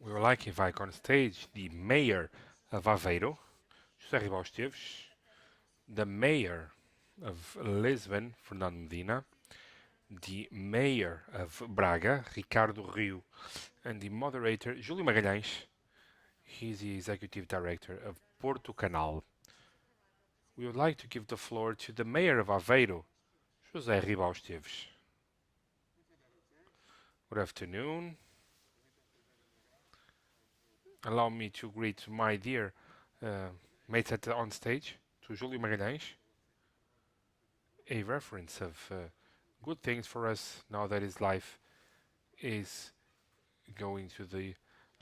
We would like to invite on stage the mayor of Aveiro, José Ribal Esteves, the mayor of Lisbon, Fernando Medina, the mayor of Braga, Ricardo Rio, and the moderator, Júlio Magalhães. He's the executive director of Porto Canal. We would like to give the floor to the mayor of Aveiro, José Ribal Esteves. Good afternoon. Allow me to greet my dear mates on stage, to Júlio Magalhães, a reference of good things for us now that his life is going to the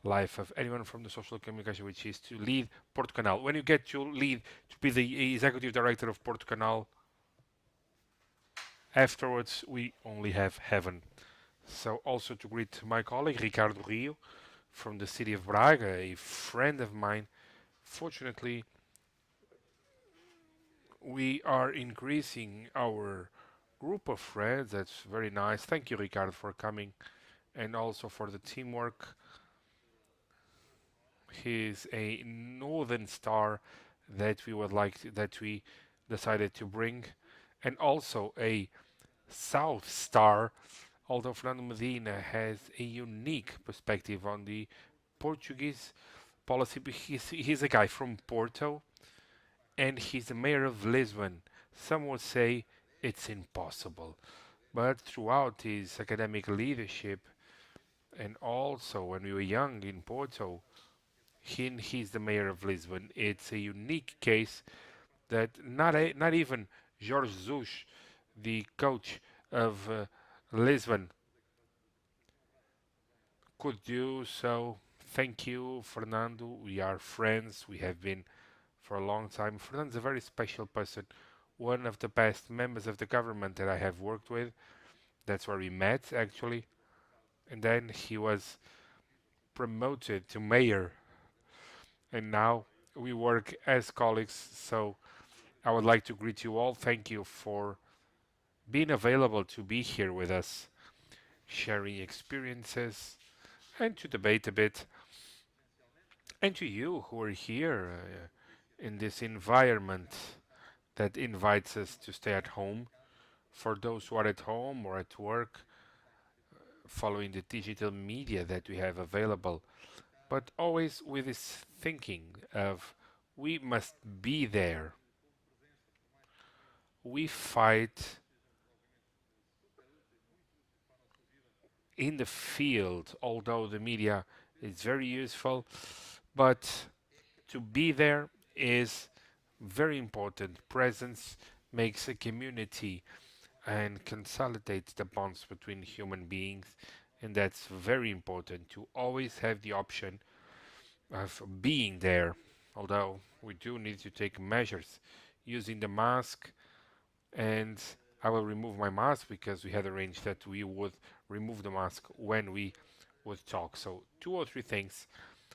life of anyone from the social communication, which is to lead Porto Canal. When you get to lead to be the executive director of Porto Canal, afterwards we only have heaven. So also to greet my colleague Ricardo Rio from the city of Braga, a friend of mine. Fortunately, we are increasing our group of friends. That's very nice. Thank you, Ricardo, for coming and also for the teamwork. He's a northern star that we decided to bring, and also a south star. Although Fernando Medina has a unique perspective on the Portuguese policy, but he's a guy from Porto, and he's the mayor of Lisbon. Some would say it's impossible, but throughout his academic leadership, and also when we were young in Porto, he's the mayor of Lisbon. It's a unique case that not even Jorge Jesus, the coach of Lisbon, could do so. Thank you, Fernando. We are friends. We have been for a long time. Fernando's a very special person, one of the best members of the government that I have worked with. That's where we met, actually. And then he was promoted to mayor, and now we work as colleagues. So I would like to greet you all. Thank you for being available to be here with us, sharing experiences, and to debate a bit. And to you who are here in this environment that invites us to stay at home. For those who are at home or at work, following the digital media that we have available, but always with this thinking of we must be there. We fight in the field, although the media is very useful, but to be there is very important. Presence makes a community and consolidates the bonds between human beings, and that's very important to always have the option of being there. Although we do need to take measures using the mask, and I will remove my mask because we had arranged that we would remove the mask when we would talk. So, two or three things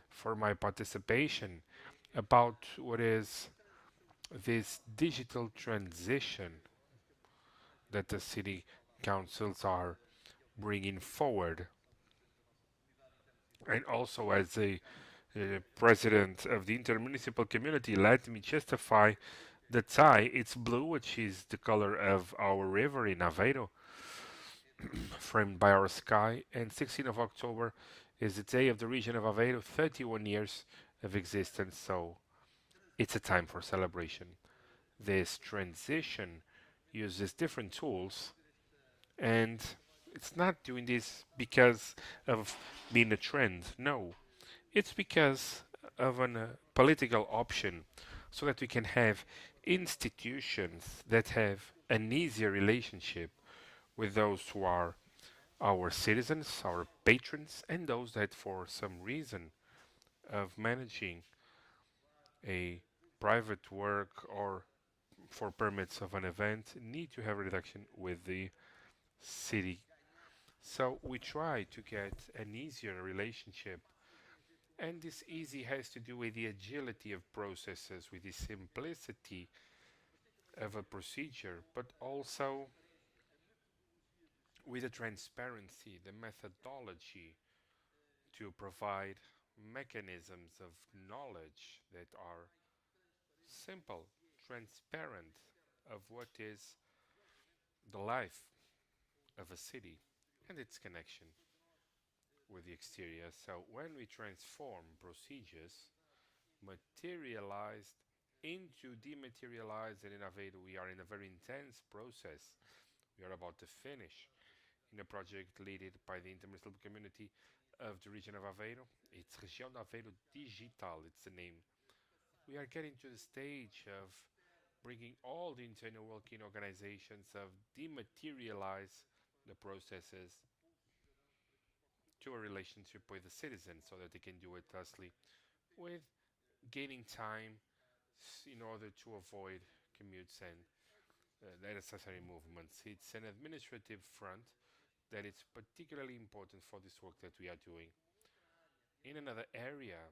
for my participation about what is this digital transition that the city councils are bringing forward. And also, as a president of the intermunicipal community, let me justify the tie. It's blue, which is the color of our river in Aveiro, framed by our sky. And 16th of October is the day of the region of Aveiro, 31 years of existence. So it's a time for celebration. This transition uses different tools, and it's not doing this because of being a trend. No, it's because of a political option, so that we can have institutions that have an easier relationship with those who are our citizens, our patrons, and those that, for some reason of managing a private work or for permits of an event, need to have a reduction with the city. So we try to get an easier relationship, and this easy has to do with the agility of processes, with the simplicity of a procedure, but also with the transparency, the methodology to provide mechanisms of knowledge that are simple, transparent of what is the life of a city and its connection with the exterior. So when we transform procedures materialized into dematerialized and innovative, we are in a very intense process. We are about to finish in a project led by the intermunicipal community of the region of Aveiro. It's Região de Aveiro Digital, it's the name. We are getting to the stage of bringing all the internal working organizations of dematerialize the processes to a relationship with the citizens so that they can do it thusly with gaining time in order to avoid commutes and necessary movements. It's an administrative front that is particularly important for this work that we are doing. In another area,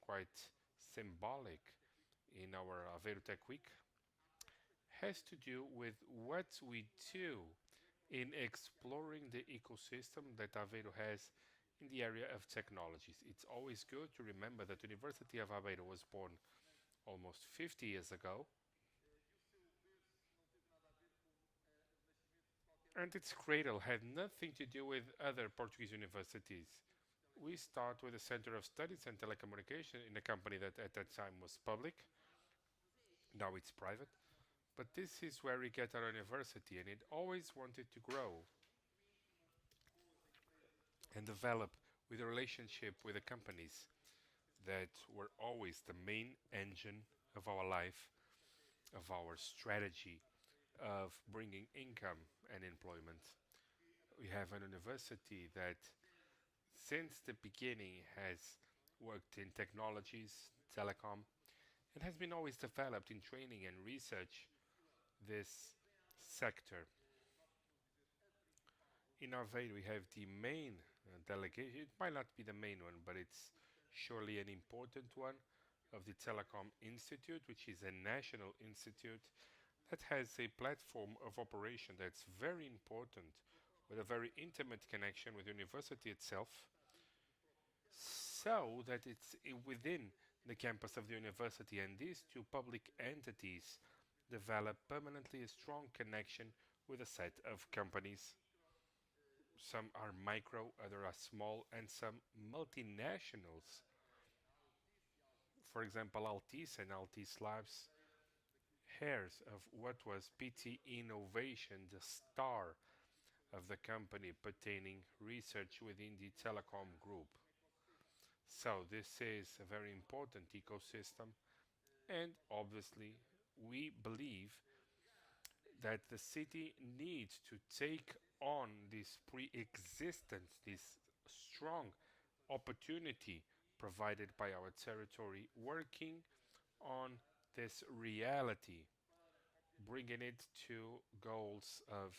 quite symbolic in our Aveiro Tech Week, has to do with what we do in exploring the ecosystem that Aveiro has in the area of technologies. It's always good to remember that the University of Aveiro was born almost 50 years ago, and its cradle had nothing to do with other Portuguese universities. We start with a Center of Studies and Telecommunication in a company that at that time was public, now it's private. But this is where we get our university, and it always wanted to grow and develop with a relationship with the companies that were always the main engine of our life, of our strategy of bringing income and employment. We have an university that since the beginning has worked in technologies, telecom, and has been always developed in training and research this sector. In Aveiro, we have the main delegation. It might not be the main one, but it's surely an important one of the Telecom Institute, which is a national institute that has a platform of operation that's very important, with a very intimate connection with the university itself, so that it's within the campus of the university, and these two public entities develop permanently a strong connection with a set of companies. Some are micro, others are small, and some multinationals. For example, Altice and Altice Labs, heirs of what was PT Innovation, the star of the company pertaining research within the telecom group. So this is a very important ecosystem, and obviously we believe that the city needs to take on this pre-existence, this strong opportunity provided by our territory, working on this reality, bringing it to goals of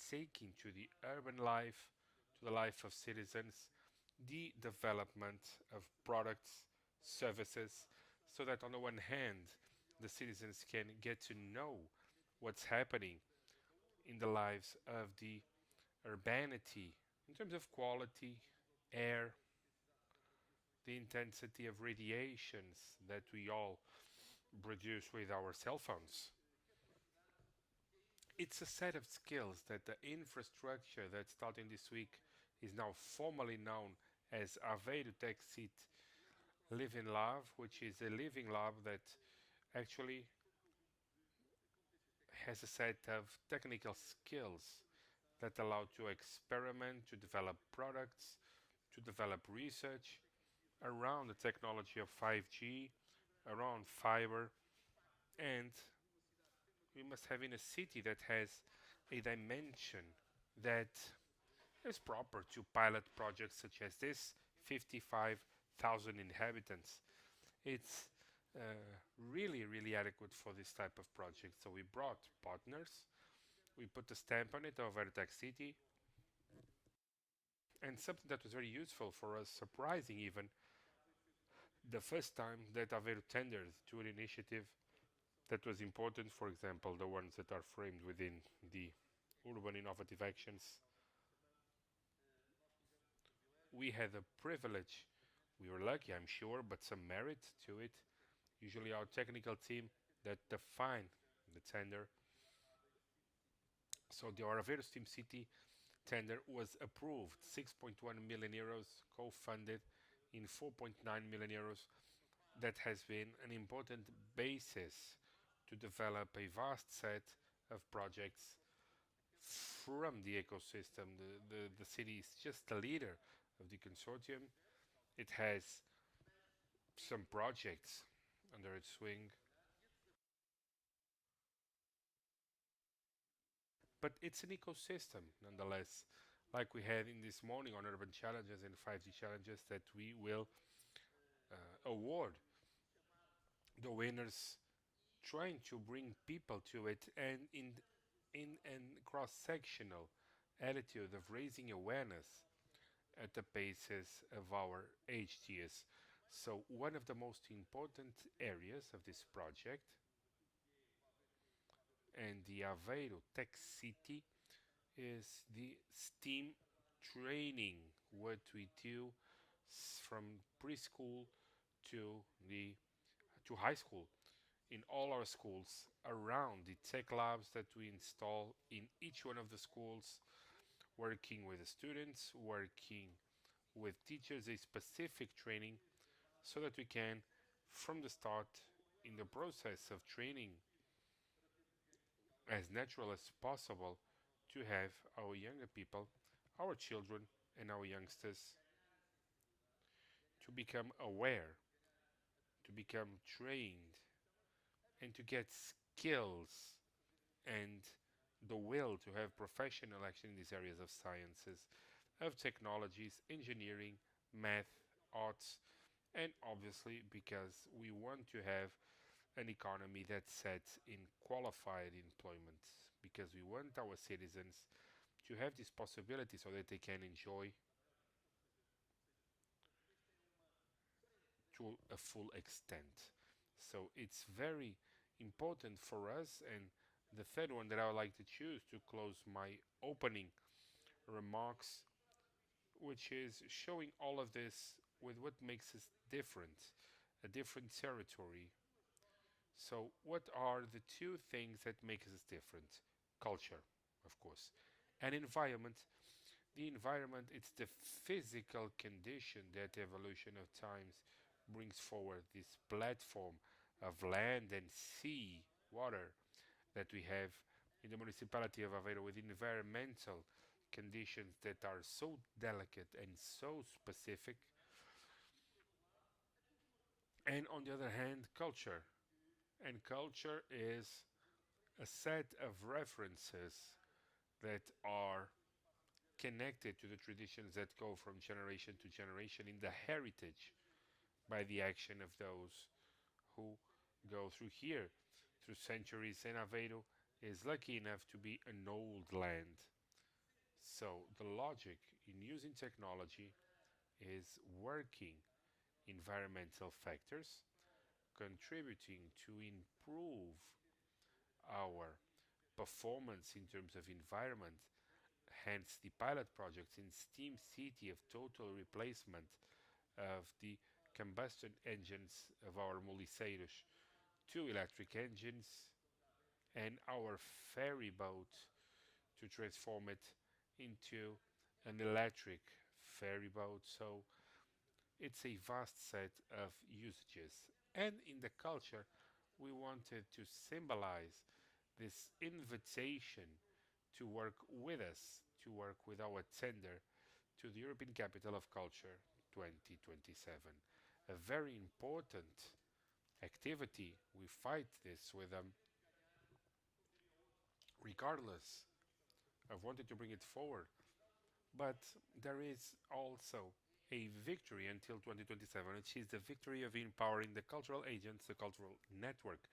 taking to the urban life, to the life of citizens, the development of products, services, so that on the one hand, the citizens can get to know what's happening in the lives of the urbanity in terms of quality, air, the intensity of radiations that we all produce with our cell phones. It's a set of skills that the infrastructure that starting this week is now formally known as Aveiro Tech Seat Living Lab, which is a living lab that actually has a set of technical skills that allow to experiment, to develop products, to develop research around the technology of 5G, around fiber, and we must have in a city that has a dimension that is proper to pilot projects such as this, 55,000 inhabitants. It's really, really adequate for this type of project. So we brought partners, we put a stamp on it of Veritech City, and something that was very useful for us, surprising even, the first time that Aveiro tendered to an initiative that was important, for example, the ones that are framed within the urban innovative actions, we had the privilege, we were lucky, I'm sure, but some merit to it. Usually, our technical team that define the tender. So the Oraveiro Steam City tender was approved, 6.1 million euros, co-funded in 4.9 million euros. That has been an important basis to develop a vast set of projects from the ecosystem. The city is just the leader of the consortium. It has some projects under its wing, but it's an ecosystem nonetheless, like we had in this morning on urban challenges and 5G challenges that we will award the winners, trying to bring people to it and in a cross-sectional attitude of raising awareness at the basis of our HTS. So one of the most important areas of this project and the Aveiro Tech City is the STEAM training, what we do from preschool to the to high school in all our schools around the tech labs that we install in each one of the schools, working with the students, working with teachers, a specific training so that we can, from the start, in the process of training as natural as possible, to have our younger people, our children, and our youngsters to become aware, to become trained, and to get skills and the will to have professional action in these areas of sciences, of technologies, engineering, math, arts, and obviously because we want to have an economy that sets in qualified employment, because we want our citizens to have this possibility so that they can enjoy to a full extent. So it's very important for us. And the third one that I would like to choose to close my opening remarks, which is showing all of this with what makes us different, a different territory. So, what are the two things that make us different? Culture, of course, and environment. The environment, it's the physical condition that evolution of times brings forward, this platform of land and sea, water that we have in the municipality of Aveiro, with environmental conditions that are so delicate and so specific. And on the other hand, culture. And culture is a set of references that are connected to the traditions that go from generation to generation in the heritage by the action of those who go through here through centuries. And Aveiro is lucky enough to be an old land. So the logic in using technology is working environmental factors, contributing to improve our performance in terms of environment, hence the pilot projects in Steam City of total replacement of the combustion engines of our Moliceiros to electric engines, and our ferry boat to transform it into an electric ferry boat. So it's a vast set of usages. And in the culture, we wanted to symbolize this invitation to work with us, to work with our tender to the European Capital of Culture 2027. A very important activity. We fight this with them regardless. I've wanted to bring it forward. But there is also a victory until 2027, which is the victory of empowering the cultural agents, the cultural network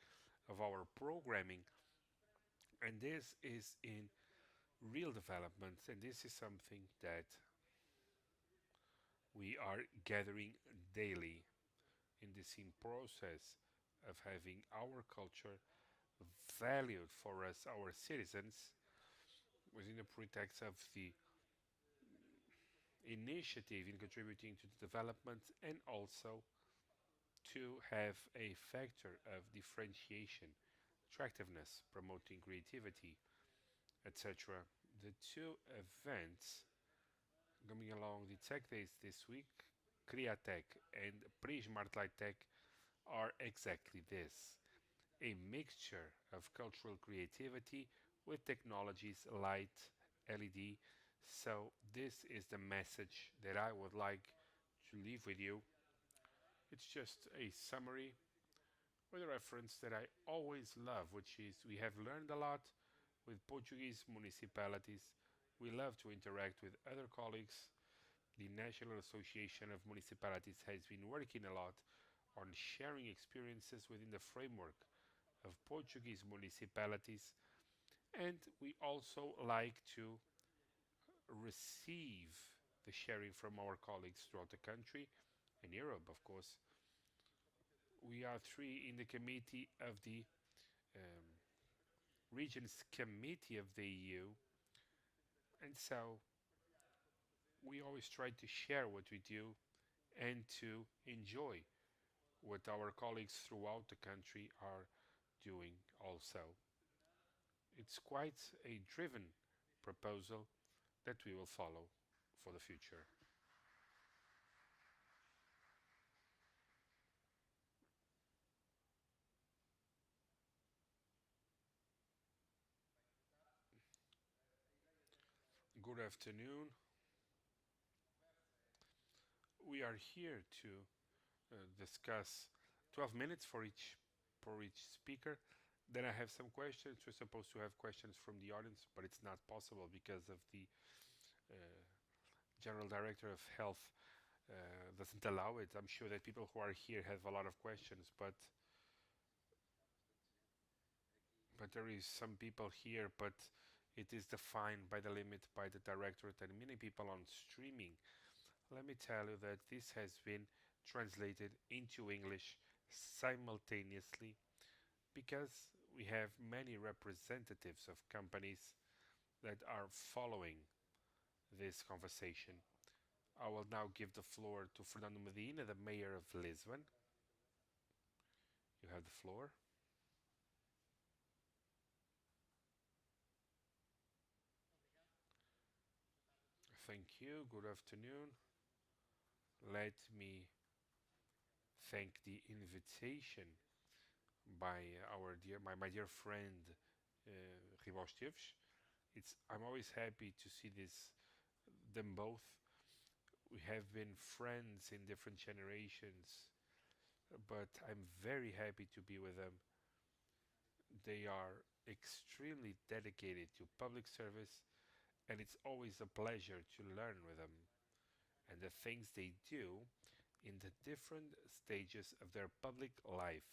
of our programming. And this is in real development, and this is something that we are gathering daily in this in process of having our culture valued for us, our citizens, within the pretext of the initiative in contributing to the development and also to have a factor of differentiation, attractiveness, promoting creativity, etc. The two events coming along the Tech Days this week, Createch and Prismartlight Tech, are exactly this, a mixture of cultural creativity with technologies light LED. So, this is the message that I would like to leave with you. It's just a summary with a reference that I always love, which is we have learned a lot with Portuguese municipalities. We love to interact with other colleagues. The National Association of Municipalities has been working a lot on sharing experiences within the framework of Portuguese municipalities, and we also like to receive the sharing from our colleagues throughout the country and Europe, of course. We are three in the committee of the um, Regions Committee of the EU, and so we always try to share what we do and to enjoy what our colleagues throughout the country are doing also. It's quite a driven proposal that we will follow for the future. Good afternoon. We are here to discuss 12 minutes for each speaker. Then I have some questions. We're supposed to have questions from the audience, but it's not possible because of the uh, general director of health doesn't allow it. I'm sure that people who are here have a lot of questions, but there is some people here, but it is defined by the limit by the directorate and many people on streaming. Let me tell you that this has been translated into English simultaneously because we have many representatives of companies that are following this conversation. I will now give the floor to Fernando Medina, the mayor of Lisbon. You have the floor. Thank you. Good afternoon. Let me thank the invitation by my dear friend uh, Ribos. I'm always happy to see them both. We have been friends in different generations, but I'm very happy to be with them. They are extremely dedicated to public service, and it's always a pleasure to learn with them and the things they do in the different stages of their public life.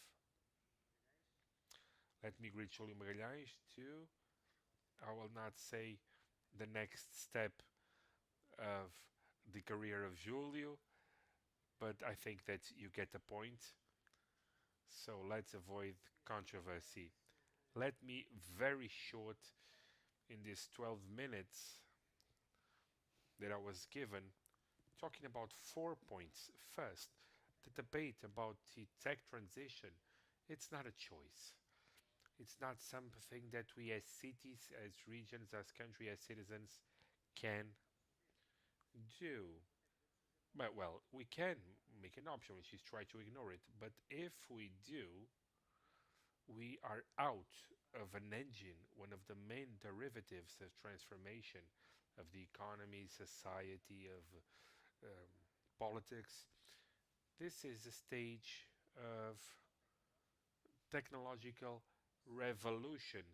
Let me greet Júlio Magalhães too. I will not say the next step of the career of Júlio, but I think that you get the point. So let's avoid controversy. Let me very short in these 12 minutes that I was given talking about 4 points. First, the debate about the tech transition. It's not a choice. It's not something that we as cities, as regions, as country, as citizens can do. But well, we can make an option which is try to ignore it. But if we do, we are out of an engine, one of the main derivatives of transformation of the economy, society, of um, politics. This is a stage of technological revolution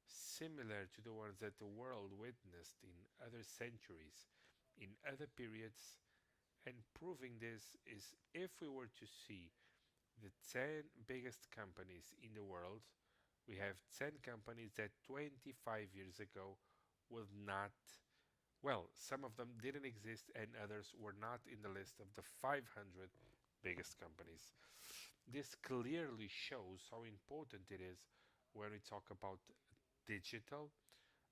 similar to the ones that the world witnessed in other centuries, in other periods, and proving this is if we were to see the 10 biggest companies in the world, we have 10 companies that 25 years ago would not, well, some of them didn't exist and others were not in the list of the 500 biggest companies. This clearly shows how important it is when we talk about digital,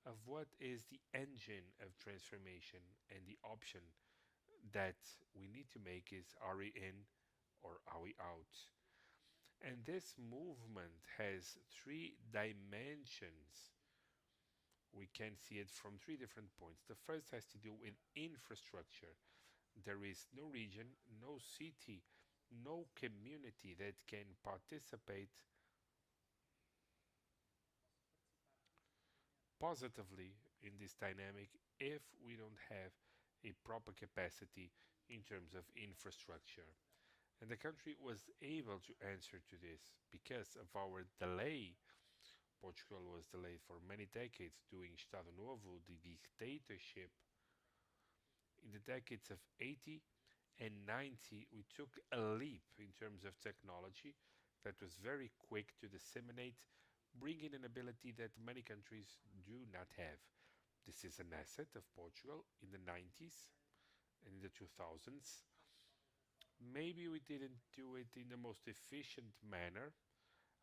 of what is the engine of transformation and the option that we need to make is, are we in or are we out? And this movement has three dimensions. We can see it from three different points. The first has to do with infrastructure. There is no region, no city, no community that can participate positively in this dynamic if we don't have a proper capacity in terms of infrastructure. And the country was able to answer to this because of our delay. Portugal was delayed for many decades doing Estado Novo, the dictatorship. In the decades of 80 and 90, we took a leap in terms of technology that was very quick to disseminate, bringing an ability that many countries do not have. This is an asset of Portugal in the 90s and in the 2000s. Maybe we didn't do it in the most efficient manner.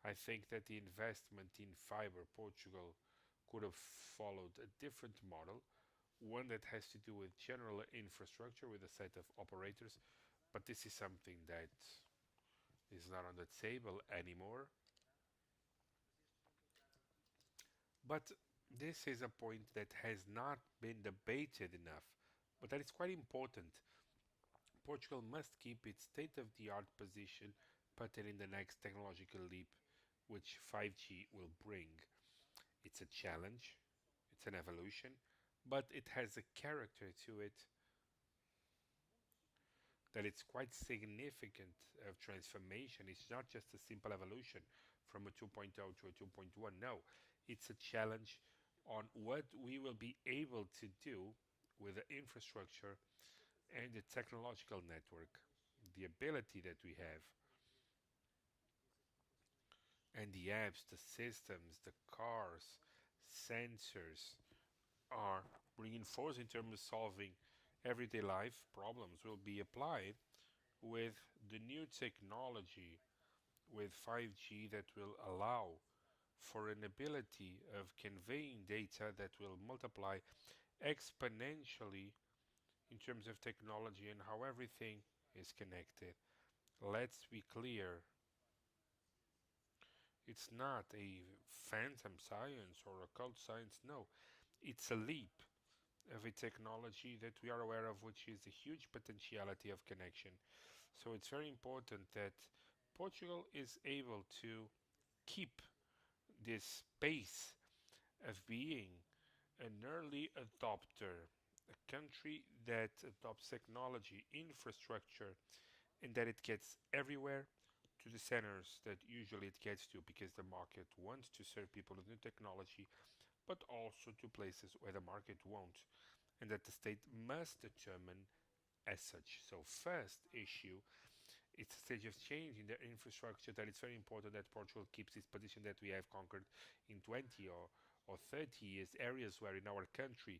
I think that the investment in fiber Portugal could have followed a different model, one that has to do with general infrastructure with a set of operators, but this is something that is not on the table anymore. But this is a point that has not been debated enough, but that is quite important. Portugal must keep its state of the art position, put it in the next technological leap, which 5G will bring. It's a challenge, it's an evolution, but it has a character to it that it's quite significant of transformation. It's not just a simple evolution from a 2.0 to a 2.1. No, it's a challenge on what we will be able to do with the infrastructure and the technological network, the ability that we have, and the apps, the systems, the cars, sensors are reinforced in terms of solving everyday life problems will be applied with the new technology with 5G that will allow for an ability of conveying data that will multiply exponentially in terms of technology and how everything is connected. Let's be clear, it's not a phantom science or occult science, no. It's a leap of a technology that we are aware of, which is a huge potentiality of connection. So it's very important that Portugal is able to keep this pace of being an early adopter, a country that adopts technology, infrastructure, and that it gets everywhere to the centers that usually it gets to because the market wants to serve people with new technology, but also to places where the market won't, and that the state must determine as such. So, first issue, it's a stage of change in the infrastructure that it's very important that Portugal keeps its position that we have conquered in 20 or 30 years, areas where in our country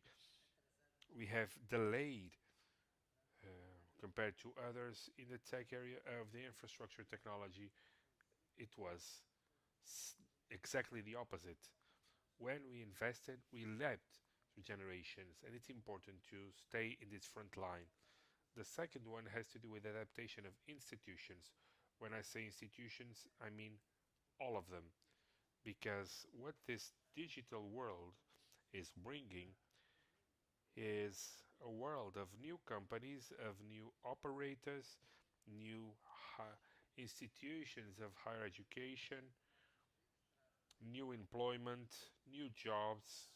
we have delayed compared to others in the tech area of the infrastructure technology. It was exactly the opposite. When we invested, we leapt through generations, and it's important to stay in this front line. The second one has to do with adaptation of institutions. When I say institutions, I mean all of them, because what this digital world is bringing is a world of new companies, of new operators, new institutions of higher education, new employment, new jobs,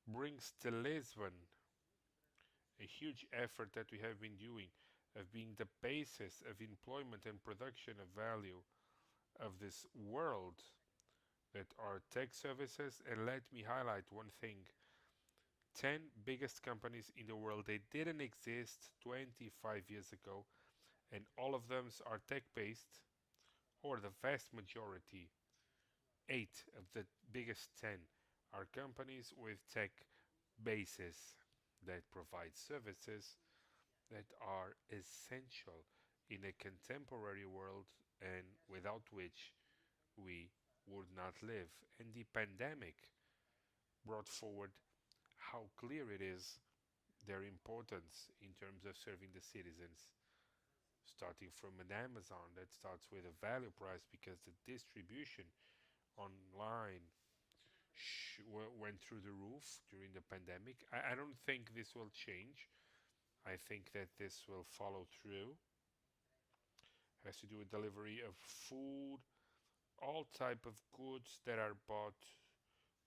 brings to Lisbon a huge effort that we have been doing of being the basis of employment and production of value of this world that are tech services. And let me highlight one thing: 10 biggest companies in the world, they didn't exist 25 years ago, and all of them are tech based, or the vast majority. 8 of the biggest 10 are companies with tech bases that provide services that are essential in a contemporary world and without which we would not live. And the pandemic brought forward how clear it is their importance in terms of serving the citizens, starting from an Amazon that starts with a value price because the distribution online went through the roof during the pandemic. I don't think this will change. I think that this will follow through. It has to do with delivery of food, all type of goods that are bought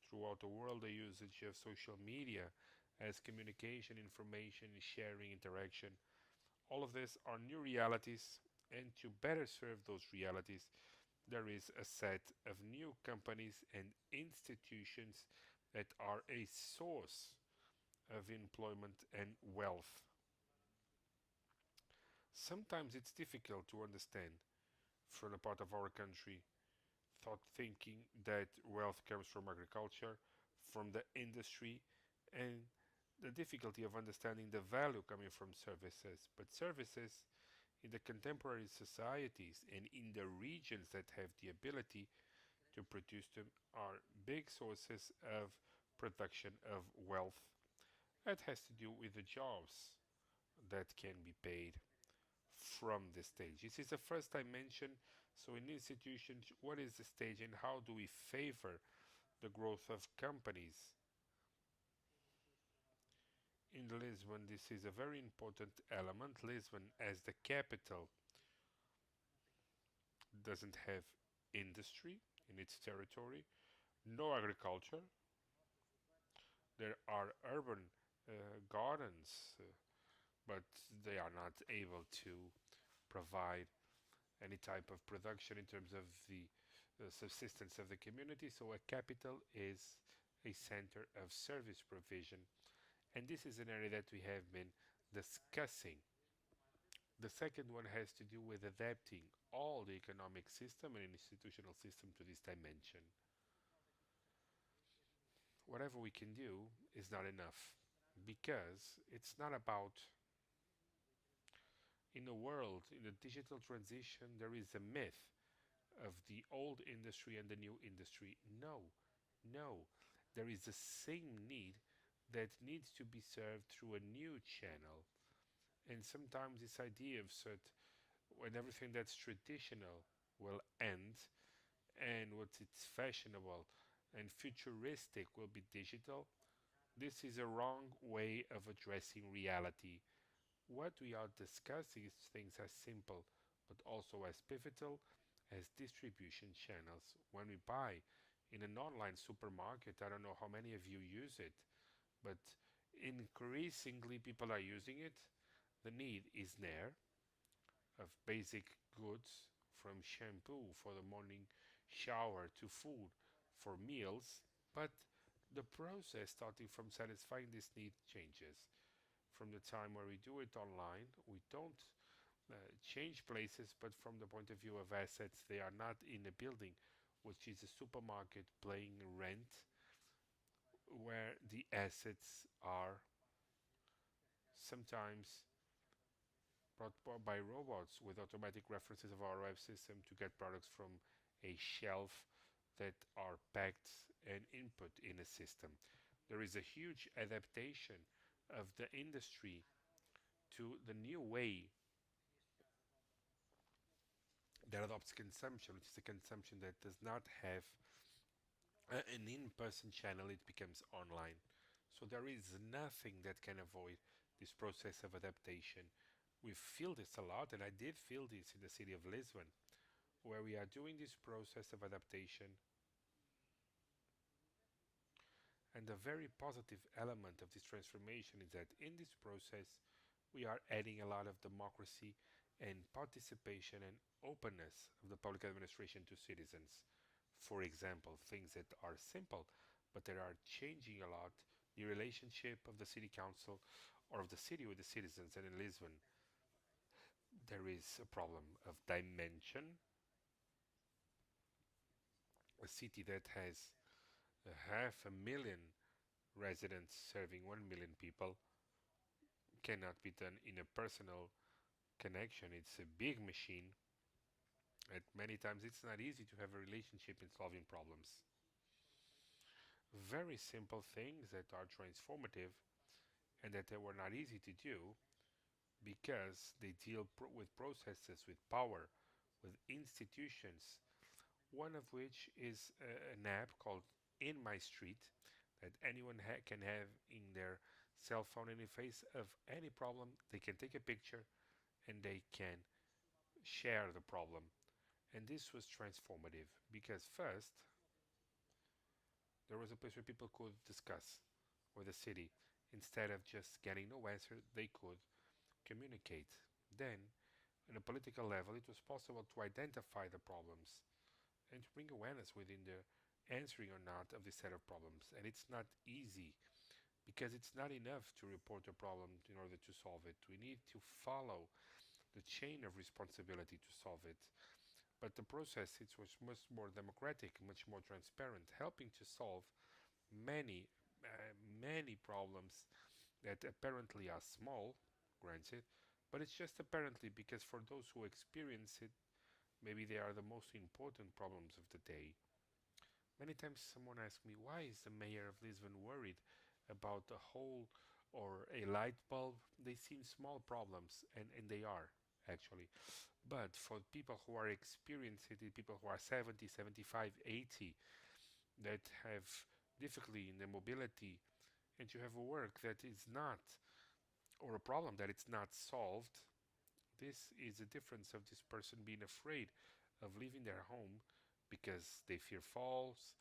throughout the world. The usage of social media as communication, information, sharing, interaction. All of this are new realities, and to better serve those realities, there is a set of new companies and institutions that are a source of employment and wealth. Sometimes it's difficult to understand from a part of our country, thought thinking that wealth comes from agriculture, from the industry, and the difficulty of understanding the value coming from services. But services in the contemporary societies and in the regions that have the ability to produce them are big sources of production of wealth. That has to do with the jobs that can be paid from the stage. This is the first dimension. So, in institutions, what is the stage and how do we favor the growth of companies? In Lisbon, this is a very important element. Lisbon, as the capital, doesn't have industry in its territory, no agriculture. There are urban gardens, but they are not able to provide any type of production in terms of the subsistence of the community. So a capital is a center of service provision, and this is an area that we have been discussing. The second one has to do with adapting all the economic system and institutional system to this dimension. Whatever we can do is not enough because it's not about in the world, in the digital transition, there is a myth of the old industry and the new industry. No, no. There is the same need that needs to be served through a new channel. And sometimes this idea of when everything that's traditional will end and what it's fashionable and futuristic will be digital, this is a wrong way of addressing reality. What we are discussing is things as simple but also as pivotal as distribution channels. When we buy in an online supermarket, I don't know how many of you use it, but increasingly people are using it. The need is there of basic goods from shampoo for the morning shower to food for meals, but the process starting from satisfying this need changes. From the time where we do it online, we don't change places, but from the point of view of assets, they are not in a building, which is a supermarket paying rent, where the assets are sometimes brought by robots with automatic references of our web system to get products from a shelf that are packed and input in a system. There is a huge adaptation of the industry to the new way that adopts consumption, which is a consumption that does not have an in-person channel, it becomes online. So there is nothing that can avoid this process of adaptation. We feel this a lot, and I did feel this in the city of Lisbon, where we are doing this process of adaptation. And the very positive element of this transformation is that in this process, we are adding a lot of democracy and participation and openness of the public administration to citizens. For example, things that are simple but that are changing a lot the relationship of the city council or of the city with the citizens. And in Lisbon, there is a problem of dimension. A city that has 500,000 residents serving 1 million people cannot be done in a personal connection. It's a big machine. And many times it's not easy to have a relationship in solving problems. Very simple things that are transformative and that they were not easy to do because they deal with processes, with power, with institutions, one of which is an app called In My Street that anyone can have in their cell phone. In the face of any problem, they can take a picture and they can share the problem. And this was transformative because first, there was a place where people could discuss with the city. Instead of just getting no answer, they could communicate. Then, on a political level, it was possible to identify the problems and to bring awareness within the answering or not of this set of problems. And it's not easy because it's not enough to report a problem in order to solve it. We need to follow the chain of responsibility to solve it. But the process it was much more democratic, much more transparent, helping to solve many, many problems that apparently are small, granted, but it's just apparently because for those who experience it, maybe they are the most important problems of the day. Many times someone asks me, why is the mayor of Lisbon worried about a hole or a light bulb? They seem small problems, and they are, actually. But for people who are experiencing it, people who are 70, 75, 80, that have difficulty in their mobility, and you have a work that is not, or a problem that it's not solved, this is a difference of this person being afraid of leaving their home because they fear falls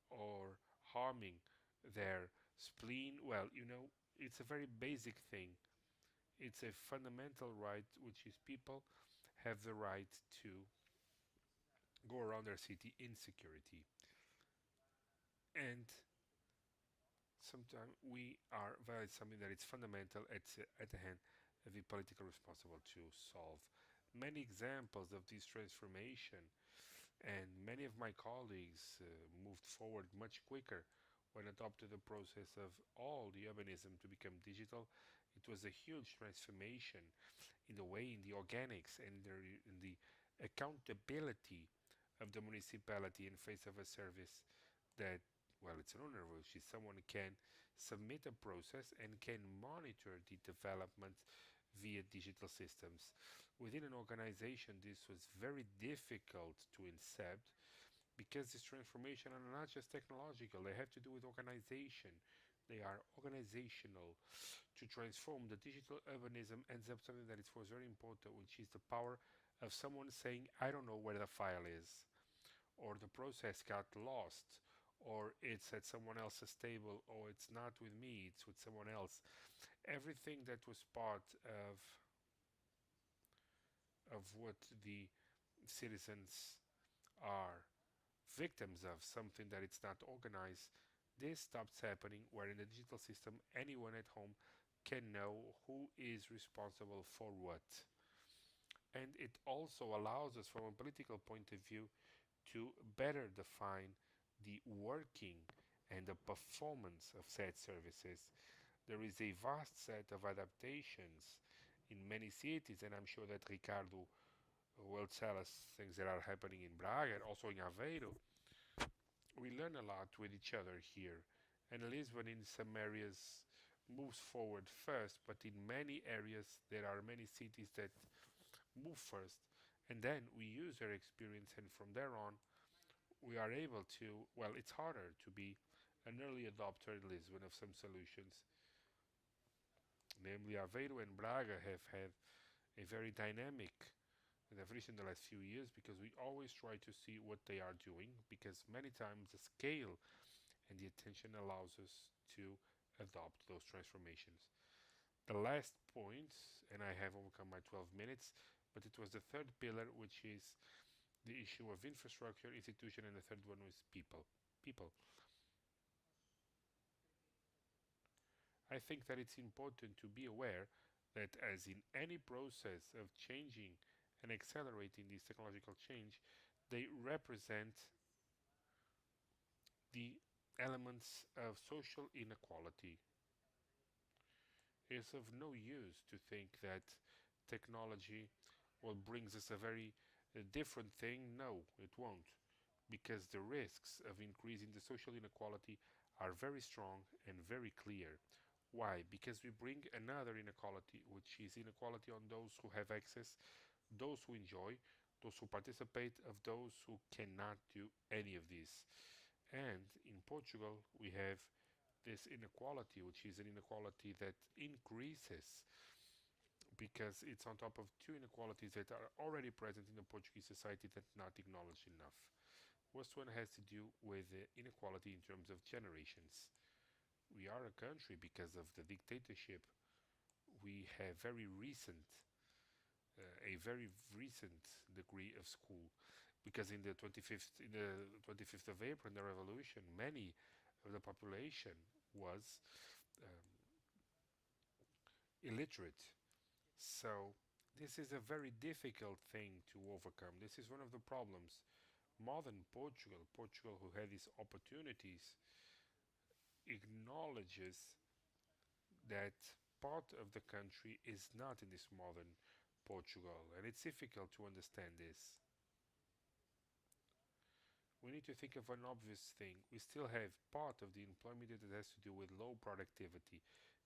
or harming their spleen. Well, it's a very basic thing. It's a fundamental right, which is people have the right to go around their city in security. And sometimes we are violating something that is fundamental at the hand of the political responsible to solve. Many examples of this transformation, and many of my colleagues moved forward much quicker when adopted the process of all the urbanism to become digital. It was a huge transformation in the way, in the organics, and in the accountability of the municipality in face of a service that, well, it's an owner, which is someone can submit a process and can monitor the development via digital systems. Within an organization, this was very difficult to incept because this transformation are not just technological, they have to do with organization. They are organizational. To transform the digital urbanism ends up something that it was very important, which is the power of someone saying, I don't know where the file is, or the process got lost, or it's at someone else's table, or it's not with me, it's with someone else. Everything that was part of what the citizens are victims of, something that it's not organized, this stops happening, where in the digital system anyone at home can know who is responsible for what. And it also allows us from a political point of view to better define the working and the performance of said services. There is a vast set of adaptations in many cities, and I'm sure that Ricardo will tell us things that are happening in Braga and also in Aveiro. We learn a lot with each other here, and Lisbon in some areas moves forward first, but in many areas there are many cities that move first, and then we use their experience, and from there on we are able to, well, it's harder to be an early adopter in Lisbon of some solutions. Namely, Aveiro and Braga have had a very dynamic evolution in the last few years because we always try to see what they are doing, because many times the scale and the attention allows us to adopt those transformations. The last point, and I have overcome my 12 minutes, but it was the third pillar, which is the issue of infrastructure, institution, and the third one was people. People. I think that it's important to be aware that, as in any process of changing and accelerating this technological change, they represent the elements of social inequality. It's of no use to think that technology will brings us a very different thing. No, it won't, because the risks of increasing the social inequality are very strong and very clear. Why? Because we bring another inequality, which is inequality on those who have access, those who enjoy, those who participate, of those who cannot do any of this. And in Portugal, we have this inequality, which is an inequality that increases because it's on top of two inequalities that are already present in the Portuguese society that not acknowledged enough. First one has to do with inequality in terms of generations. We are a country because of the dictatorship. We have a very recent degree of school, because in the 25th of April, in the revolution, many of the population was um, illiterate. So this is a very difficult thing to overcome. This is one of the problems. Modern Portugal who had these opportunities, acknowledges that part of the country is not in this modern Portugal, and it's difficult to understand this. We need to think of an obvious thing. We still have part of the employment that has to do with low productivity.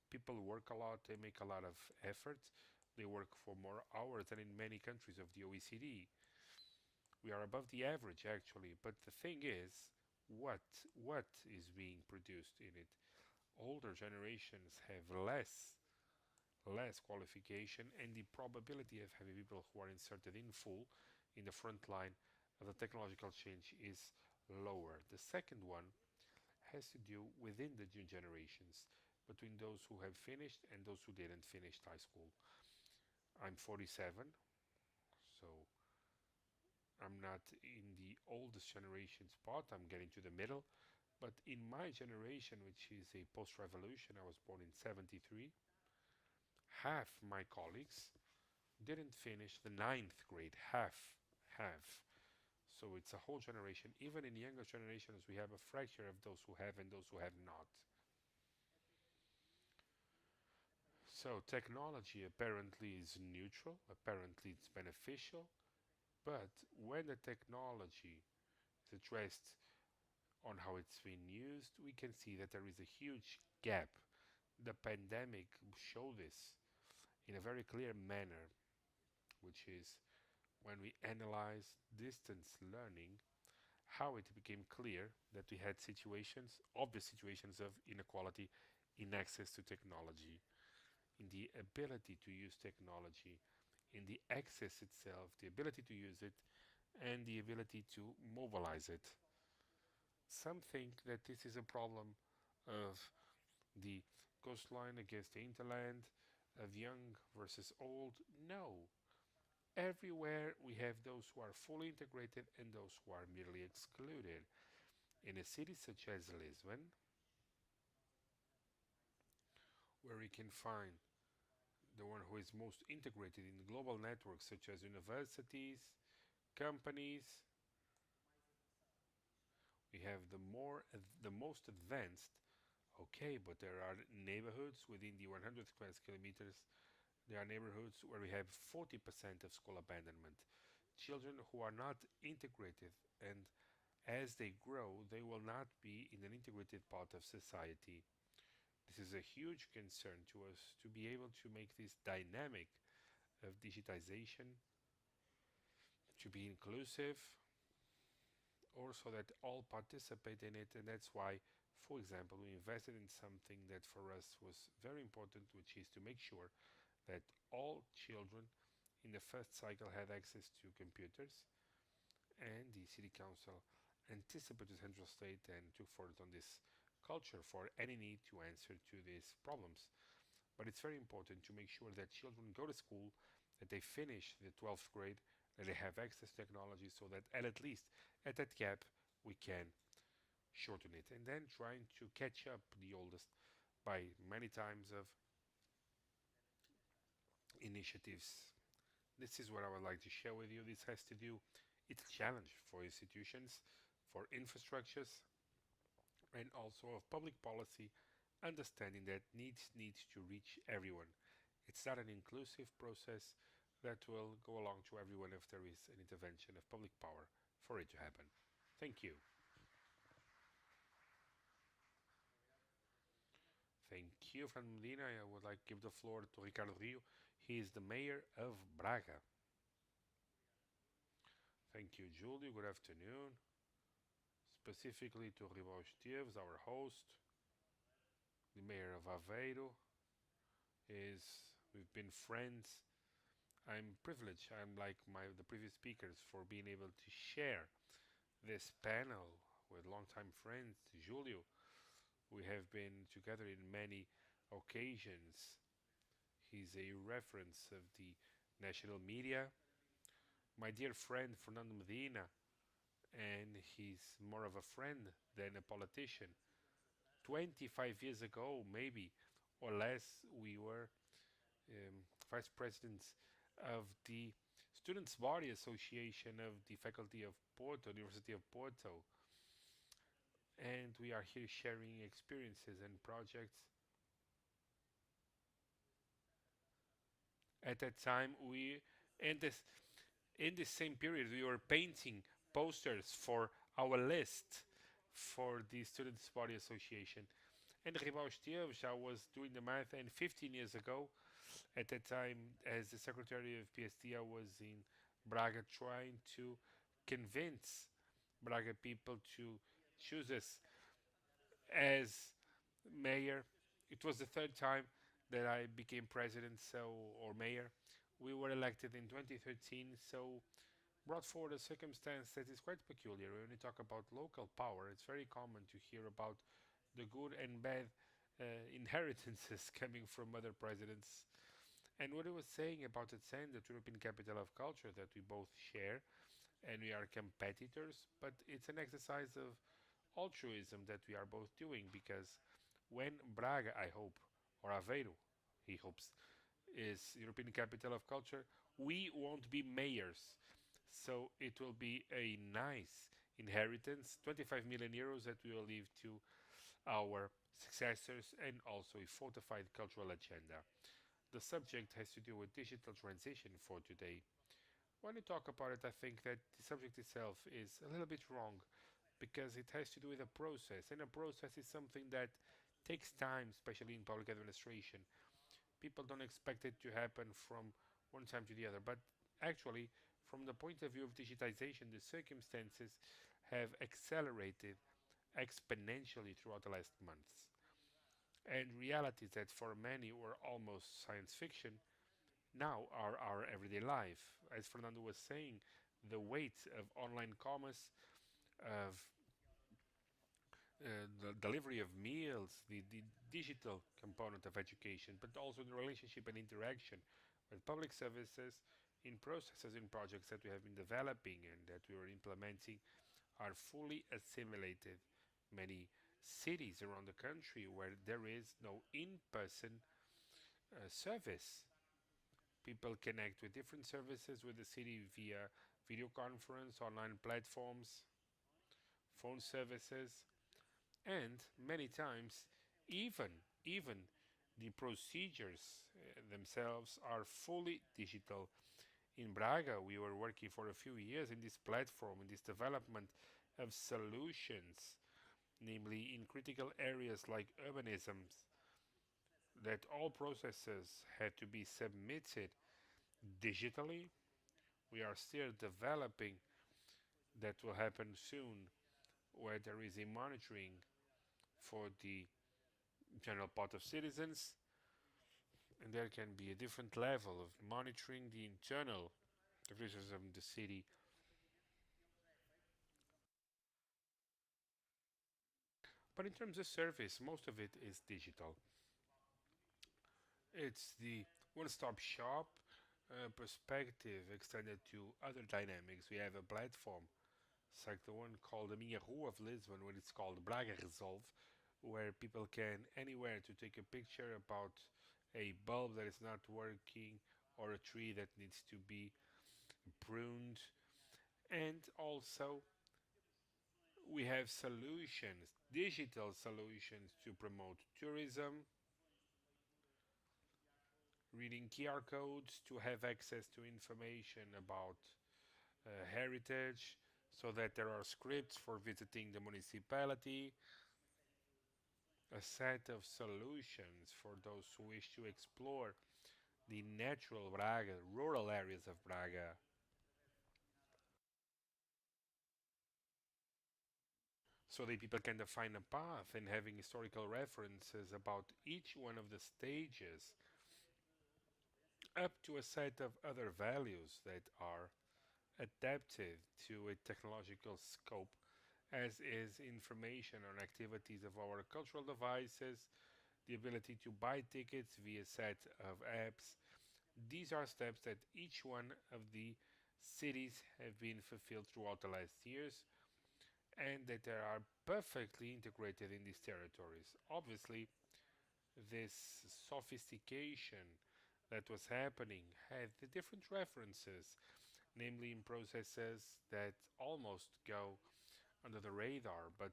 People work a lot, they make a lot of effort, they work for more hours than in many countries of the OECD. We are above the average actually, but the thing is, what is being produced in it? Older generations have less qualification, and the probability of having people who are inserted in full in the front line of the technological change is lower. The second one has to do within the new generations, between those who have finished and those who didn't finish high school. I'm 47, so I'm not in the oldest generation spot, I'm getting to the middle. But in my generation, which is a post revolution, I was born in 73, half my colleagues didn't finish the ninth grade. Half. So it's a whole generation. Even in younger generations, we have a fracture of those who have and those who have not. So technology apparently is neutral, apparently it's beneficial, but when the technology is addressed on how it's being used, we can see that there is a huge gap. The pandemic showed this in a very clear manner, which is when we analyze distance learning, how it became clear that we had obvious situations of inequality in access to technology, in the ability to use technology, in the access itself, the ability to use it, and the ability to mobilize it. Some think that this is a problem of the coastline against the hinterland, of young versus old. No. Everywhere we have those who are fully integrated and those who are merely excluded. In a city such as Lisbon, where we can find the one who is most integrated in global networks such as universities, companies, we have the most advanced. Okay, but there are neighborhoods within the 100 square kilometers. There are neighborhoods where we have 40% of school abandonment. Children who are not integrated, and as they grow, they will not be in an integrated part of society. This is a huge concern to us to be able to make this dynamic of digitization to be inclusive, also that all participate in it, and that's why, for example, we invested in something that for us was very important, which is to make sure that all children in the first cycle had access to computers, and the city council anticipated the central state and took forward on this culture for any need to answer to these problems. But it's very important to make sure that children go to school, that they finish the 12th grade, that they have access to technology, so that at least at that gap we can shorten it. And then trying to catch up the oldest by many times of initiatives. This is what I would like to share with you. This has to do, it's a challenge for institutions, for infrastructures, and also of public policy, understanding that needs to reach everyone. It's not an inclusive process that will go along to everyone if there is an intervention of public power for it to happen. Thank you. Thank you, Fran Medina. I would like to give the floor to Ricardo Rio. He is the mayor of Braga. Thank you, Julio. Good afternoon. Specifically to Ribao Esteves, our host, the mayor of Aveiro. Is we've been friends. I'm privileged. I'm like the previous speakers for being able to share this panel with longtime friends, Julio. We have been together in many occasions. He's a reference of the national media. My dear friend Fernando Medina, and he's more of a friend than a politician. 25 years ago, maybe, or less, we were vice presidents of the Students' Body Association of the Faculty of Porto, University of Porto, and we are here sharing experiences and projects. At that time, in this in the same period, we were painting posters for our list for the Students' Body Association. And Ribau Esteves, I was doing the math, and 15 years ago, at that time, as the secretary of PSD, I was in Braga trying to convince Braga people to choose us as mayor. It was the third time that I became president, so or mayor. We were elected in 2013, so brought forward a circumstance that is quite peculiar. When we talk about local power, it's very common to hear about the good and bad inheritances coming from other presidents. And what I was saying about the saying that European capital of culture that we both share, and we are competitors, but it's an exercise of altruism that we are both doing because when Braga, I hope, or Aveiro, he hopes, is European capital of culture, we won't be mayors. So it will be a nice inheritance, 25 million euros that we will leave to our successors and also a fortified cultural agenda. The subject has to do with digital transition for today. When you talk about it, I think that the subject itself is a little bit wrong because it has to do with a process, and a process is something that takes time, especially in public administration. People don't expect it to happen from one time to the other, but actually, from the point of view of digitization, the circumstances have accelerated exponentially throughout the last months. And realities that for many were almost science fiction now are our everyday life. As Fernando was saying, the weight of online commerce, of the delivery of meals, the digital component of education, but also the relationship and interaction with public services in processes and projects that we have been developing and that we are implementing are fully assimilated. Many cities around the country where there is no in-person service. People connect with different services with the city via video conference, online platforms, phone services, and many times even the procedures themselves are fully digital. In Braga, we were working for a few years in this platform, in this development of solutions, namely in critical areas like urbanisms, that all processes had to be submitted digitally. We are still developing that will happen soon, where there is a monitoring for the general part of citizens, and there can be a different level of monitoring the internal divisions of the city. But in terms of service, most of it is digital. It's the one-stop shop perspective extended to other dynamics. We have a platform, it's like the one called the Minha Rua of Lisbon, when it's called Braga Resolve, where people can anywhere to take a picture about a bulb that is not working or a tree that needs to be pruned. And also we have solutions, digital solutions to promote tourism, reading QR codes to have access to information about heritage, so that there are scripts for visiting the municipality. a set of solutions for those who wish to explore the natural Braga, rural areas of Braga, so that people can define a path and having historical references about each one of the stages up to a set of other values that are adapted to a technological scope, as is information on activities of our cultural devices, the ability to buy tickets via set of apps. These are steps that each one of the cities have been fulfilled throughout the last years and that they are perfectly integrated in these territories. Obviously, this sophistication that was happening had the different references, namely in processes that almost go under the radar, but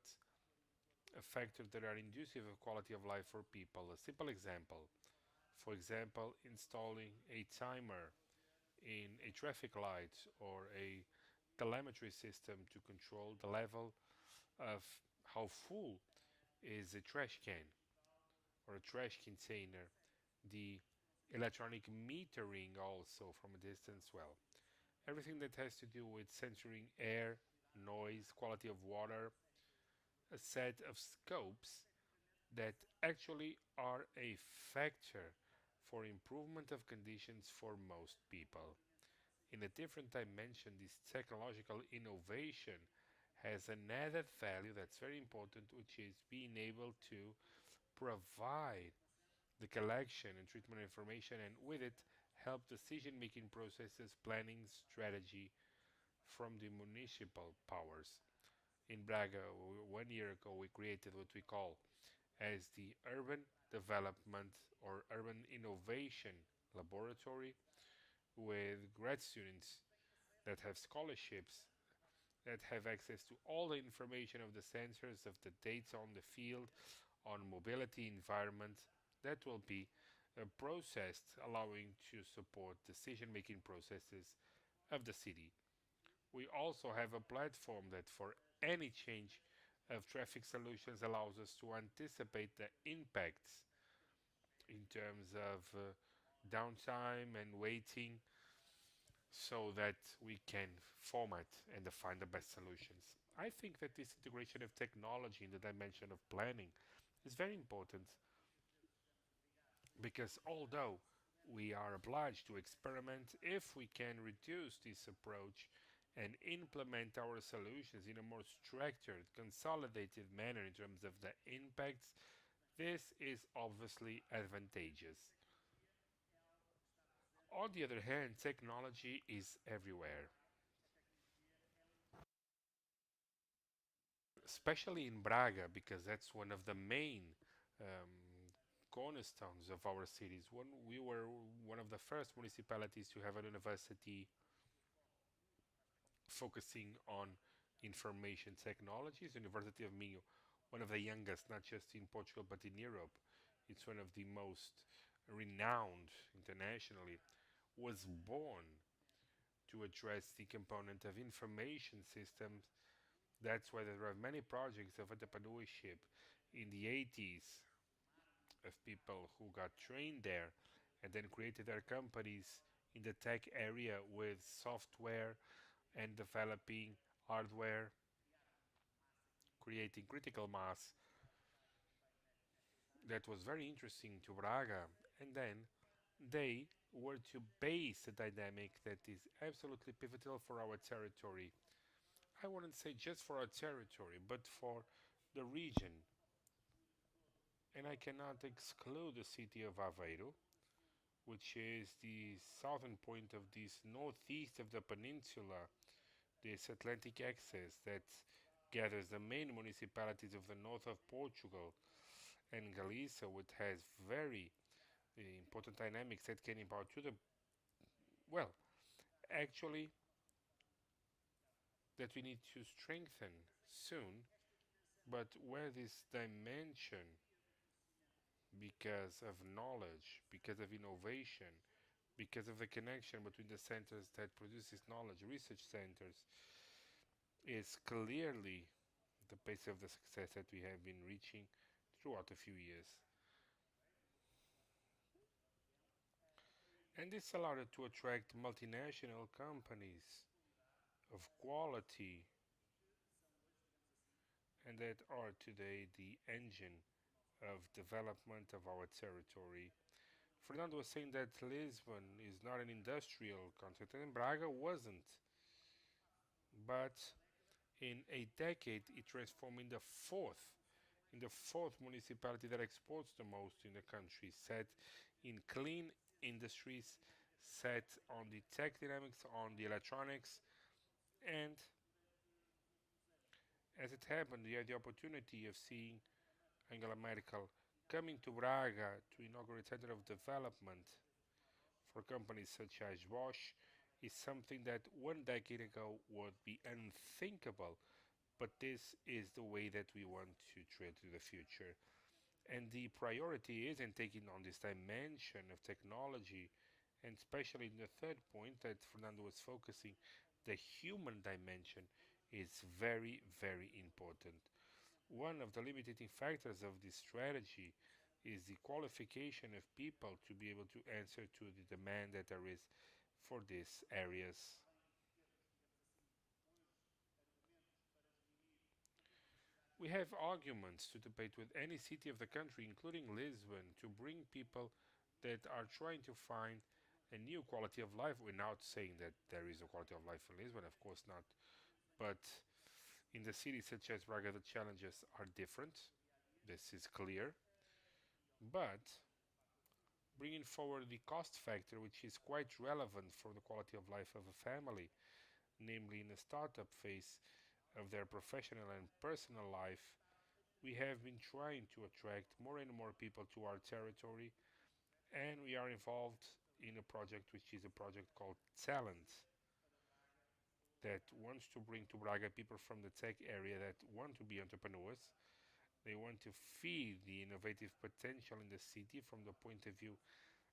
factors that are inducive of quality of life for people. A simple example, for example, installing a timer in a traffic light or a telemetry system to control the level of how full is a trash can or a trash container, the electronic metering also from a distance. Well, everything that has to do with censoring air, noise, quality of water, a set of scopes that actually are a factor for improvement of conditions for most people. In a different dimension, this technological innovation has an added value that's very important, which is being able to provide the collection and treatment of information, and with it, help decision making processes, planning, strategy from the municipal powers. In Braga, 1 year ago, we created what we call as the Urban Development or Urban Innovation Laboratory with grad students that have scholarships, that have access to all the information of the sensors, of the data on the field, on mobility environment, that will be processed, allowing to support decision-making processes of the city. We also have a platform that for any change of traffic solutions allows us to anticipate the impacts in terms of downtime and waiting so that we can format and define the best solutions. I think that this integration of technology in the dimension of planning is very important because although we are obliged to experiment, if we can reduce this approach and implement our solutions in a more structured, consolidated manner in terms of the impacts, this is obviously advantageous. On the other hand, technology is everywhere, especially in Braga, because that's one of the main um, cornerstones of our cities. When we were one of the first municipalities to have a university focusing on information technologies, University of Minho, one of the youngest, not just in Portugal but in Europe. It's one of the most renowned internationally, was born to address the component of information systems. That's why there are many projects of entrepreneurship in the 80s of people who got trained there and then created their companies in the tech area with software and developing hardware, creating critical mass. That was very interesting to Braga. And then they were to base a dynamic that is absolutely pivotal for our territory. I wouldn't say just for our territory, but for the region. And I cannot exclude the city of Aveiro, which is the southern point of this northeast of the peninsula, this Atlantic axis that gathers the main municipalities of the north of Portugal and Galicia, which has very important dynamics that can impact to the, well, actually, that we need to strengthen soon, but where this dimension, because of knowledge, because of innovation, because of the connection between the centers that produces knowledge, research centers, is clearly the pace of the success that we have been reaching to throughout a few years. And this allowed it to attract multinational companies of quality and that are today the engine of development of our territory. Fernando was saying that Lisbon is not an industrial continent, and Braga wasn't. But in a decade, it transformed in the fourth municipality that exports the most in the country, set in clean industries, set on the tech dynamics, on the electronics, and as it happened, we had the opportunity of seeing Angela Merkel coming to Braga to inaugurate Center of Development for companies such as Bosch is something that one decade ago would be unthinkable, but this is the way that we want to tread to the future. And the priority is in taking on this dimension of technology, and especially in the third point that Fernando was focusing, the human dimension is very, very important. One of the limiting factors of this strategy is the qualification of people to be able to answer to the demand that there is for these areas. We have arguments to debate with any city of the country, including Lisbon, to bring people that are trying to find a new quality of life. We're not saying that there is a quality of life in Lisbon, of course not. But in the cities such as Braga, the challenges are different. This is clear. But bringing forward the cost factor, which is quite relevant for the quality of life of a family, namely in the startup phase of their professional and personal life, we have been trying to attract more and more people to our territory, and we are involved in a project which is a project called Talent that wants to bring to Braga people from the tech area that want to be entrepreneurs. They want to feed the innovative potential in the city from the point of view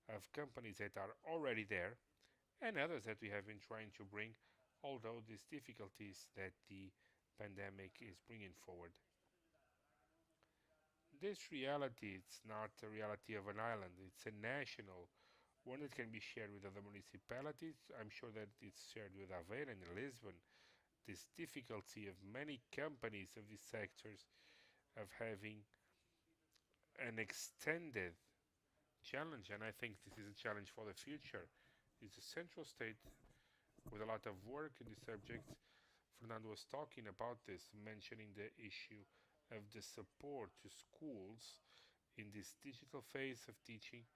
of companies that are already there and others that we have been trying to bring, although these difficulties that the pandemic is bringing forward. This reality is not a reality of an island, it's a national one that can be shared with other municipalities. I'm sure that it's shared with Aveiro and Lisbon. This difficulty of many companies of these sectors of having an extended challenge, and I think this is a challenge for the future, is a central state with a lot of work in this subject. Fernando was talking about this, mentioning the issue of the support to schools in this digital phase of teaching.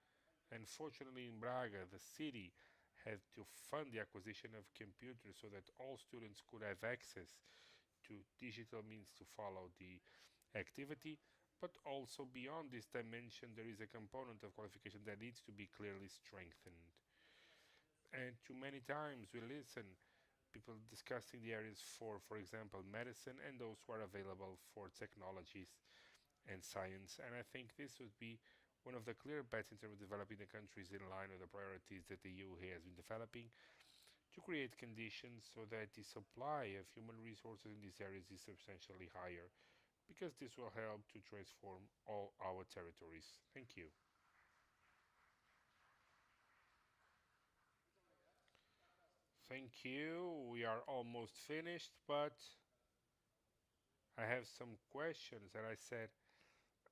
Unfortunately, in Braga, the city had to fund the acquisition of computers so that all students could have access to digital means to follow the activity. But also beyond this dimension, there is a component of qualification that needs to be clearly strengthened. And too many times we listen people discussing the areas for example, medicine and those who are available for technologies and science. And I think this would be one of the clear bets in terms of developing the countries in line with the priorities that the EU has been developing to create conditions so that the supply of human resources in these areas is substantially higher, because this will help to transform all our territories. Thank you. Thank you. We are almost finished, but I have some questions. And I said,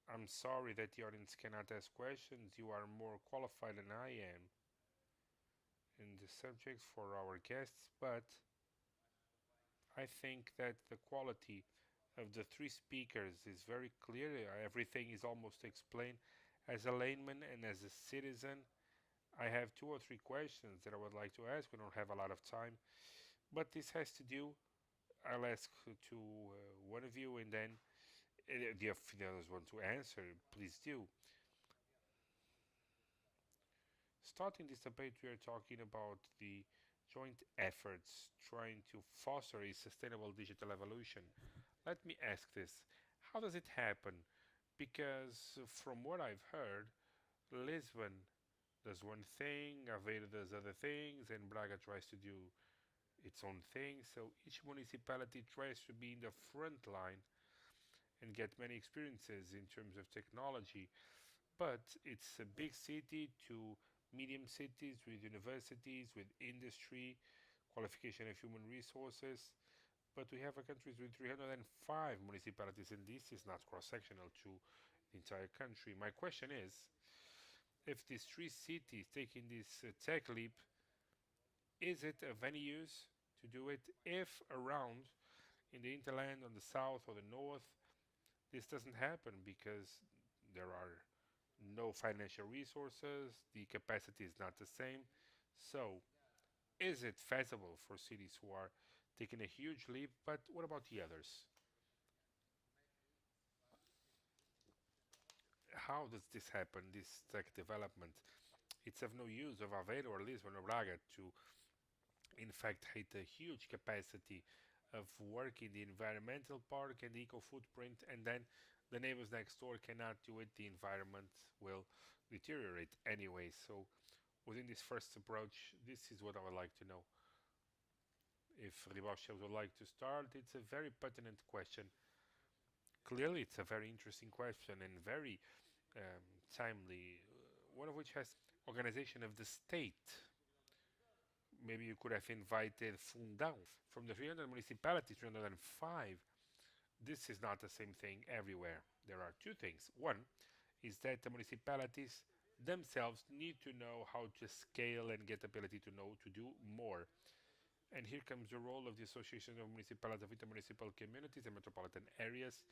I'm sorry that the audience cannot ask questions. You are more qualified than I am in the subject for our guests, but I think that the quality of the three speakers is very clear. Everything is almost explained. As a layman and as a citizen, I have two or three questions that I would like to ask. We don't have a lot of time, but this has to do. I'll ask to one of you, and then if the others want to answer, please do. Starting this debate, we are talking about the joint efforts trying to foster a sustainable digital evolution. Let me ask this: how does it happen? Because from what I've heard, Lisbon does one thing, Aveiro does other things, and Braga tries to do its own thing. So each municipality tries to be in the front line and get many experiences in terms of technology. But it's a big city to medium cities with universities, with industry, qualification of human resources. But we have a country with 305 municipalities, and this is not cross-sectional to the entire country. My question is, if these three cities taking this tech leap, is it of any use to do it if around in the hinterland on the south or the north this doesn't happen because there are no financial resources, the capacity is not the same. So, is it feasible for cities who are taking a huge leap? But what about the others? How does this happen, this tech development? It's of no use of Aveiro or Lisbon or Braga to, in fact, hit a huge capacity of work in the environmental part and the eco footprint, and then the neighbors next door cannot do it. The environment will deteriorate anyway. So, within this first approach, this is what I would like to know. If Ribauche would like to start, it's a very pertinent question. Clearly, it's a very interesting question and very timely. One of which has organization of the state. Maybe you could have invited Fundão from the 300 municipalities, 305. This is not the same thing everywhere. There are two things. One is that the municipalities themselves need to know how to scale and get ability to know to do more. And here comes the role of the Association of Municipalities of Intermunicipal Communities and Metropolitan Areas,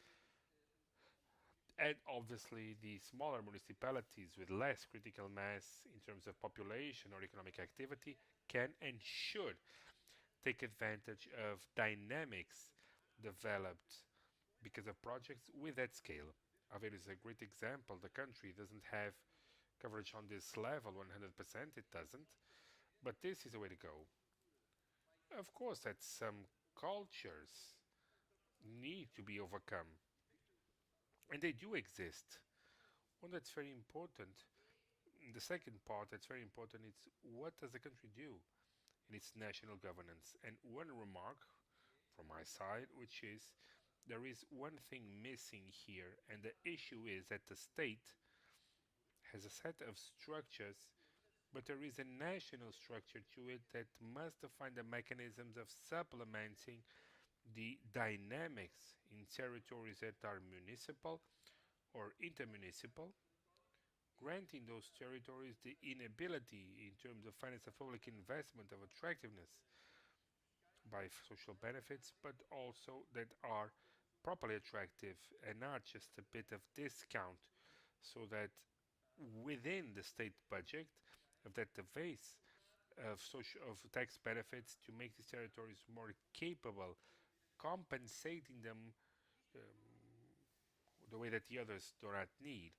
and obviously the smaller municipalities with less critical mass in terms of population or economic activity can and should take advantage of dynamics developed because of projects with that scale. Aveiro is a great example. The country doesn't have coverage on this level 100%, it doesn't, but this is the way to go. Of course, that some cultures need to be overcome, and they do exist. One that's very important, the second part that's very important, is what does the country do in its national governance? And one remark from my side, which is there is one thing missing here, and the issue is that the state has a set of structures, but there is a national structure to it that must define the mechanisms of supplementing the dynamics in territories that are municipal or intermunicipal, granting those territories the inability in terms of finance of public investment of attractiveness by social benefits, but also that are properly attractive and not just a bit of discount, so that within the state budget, that the base of tax benefits to make these territories more capable, compensating them the way that the others do not need.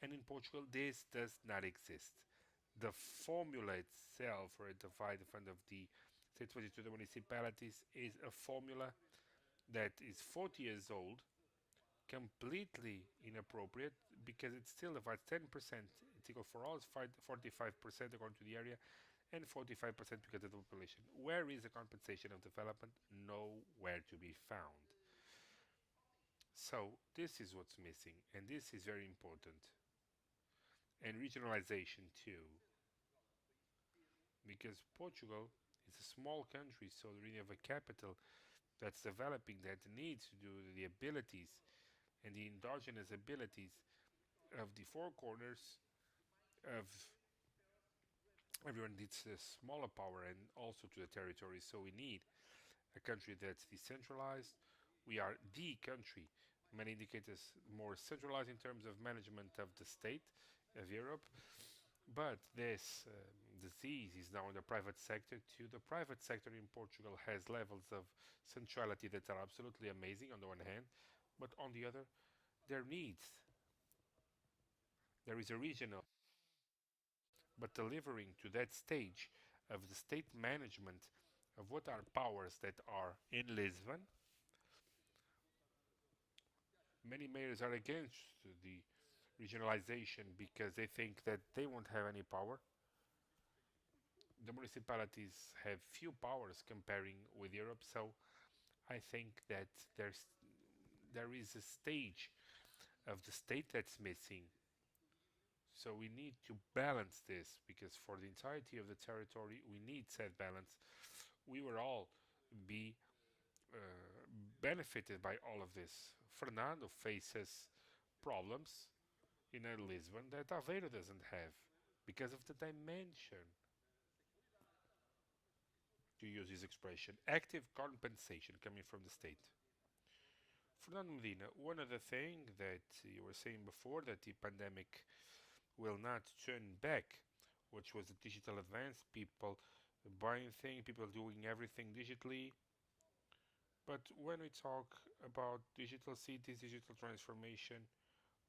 And in Portugal, this does not exist. The formula itself for a divide fund of the state budget to the municipalities is a formula that is 40 years old, completely inappropriate because it still divides 10%. It's equal for all, it's 45% according to the area, and 45% because of the population. Where is the compensation of development? Nowhere to be found. So this is what's missing, and this is very important. And regionalization too, because Portugal is a small country, so we have a capital that's developing that needs to do the abilities and the endogenous abilities of the four corners of everyone needs a smaller power and also to the territory. So we need a country that's decentralized. We are the country, many indicators more centralized in terms of management of the state of Europe. But this disease is now in the private sector too. The private sector in Portugal has levels of centrality that are absolutely amazing on the one hand, but on the other, their needs. There is a regional, but delivering to that stage of the state management of what are powers that are in Lisbon. Many mayors are against the regionalization because they think that they won't have any power. The municipalities have few powers comparing with Europe, so I think that there is a stage of the state that's missing. So we need to balance this because for the entirety of the territory, we need said balance. We will all be uh, benefited by all of this. Fernando faces problems in a Lisbon that Aveiro doesn't have because of the dimension, to use his expression, active compensation coming from the state. Fernando Medina, one of the things that you were saying before that the pandemic will not turn back, which was the digital advance, people buying things, people doing everything digitally. But when we talk about digital cities, digital transformation,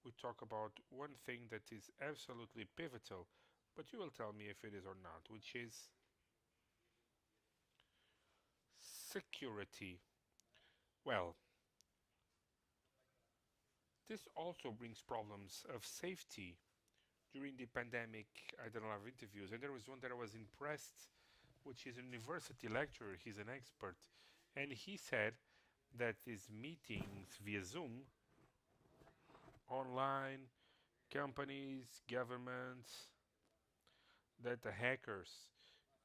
we talk about one thing that is absolutely pivotal, but you will tell me if it is or not, which is security. Well, this also brings problems of safety. During the pandemic, I did a lot of interviews, and there was one that I was impressed, which is a university lecturer. He's an expert, and he said that these meetings via Zoom, online, companies, governments, that the hackers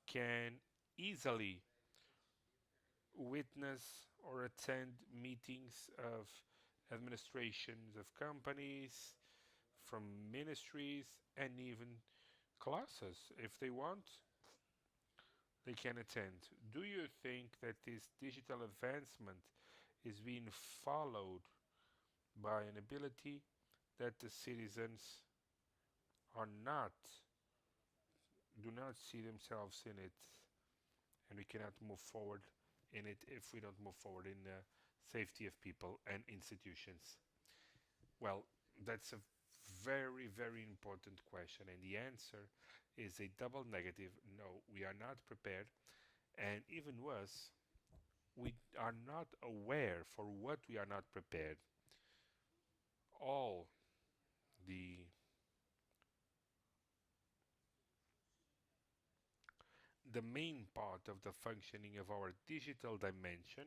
can easily witness or attend meetings of administrations of companies, from ministries, and even classes. If they want, they can attend. Do you think that this digital advancement is being followed by an ability that the citizens are not, do not see themselves in it, and we cannot move forward in it if we don't move forward in the safety of people and institutions? Well, that's a very, very important question, and the answer is a double negative. No, we are not prepared, and even worse, we are not aware for what we are not prepared. All the the main part of the functioning of our digital dimension,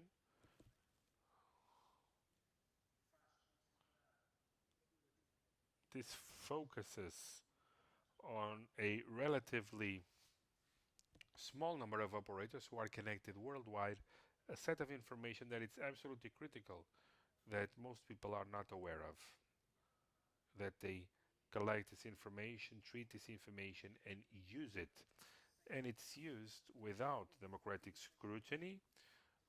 this focuses on a relatively small number of operators who are connected worldwide, a set of information that is absolutely critical that most people are not aware of, that they collect this information, treat this information, and use it. And it's used without democratic scrutiny,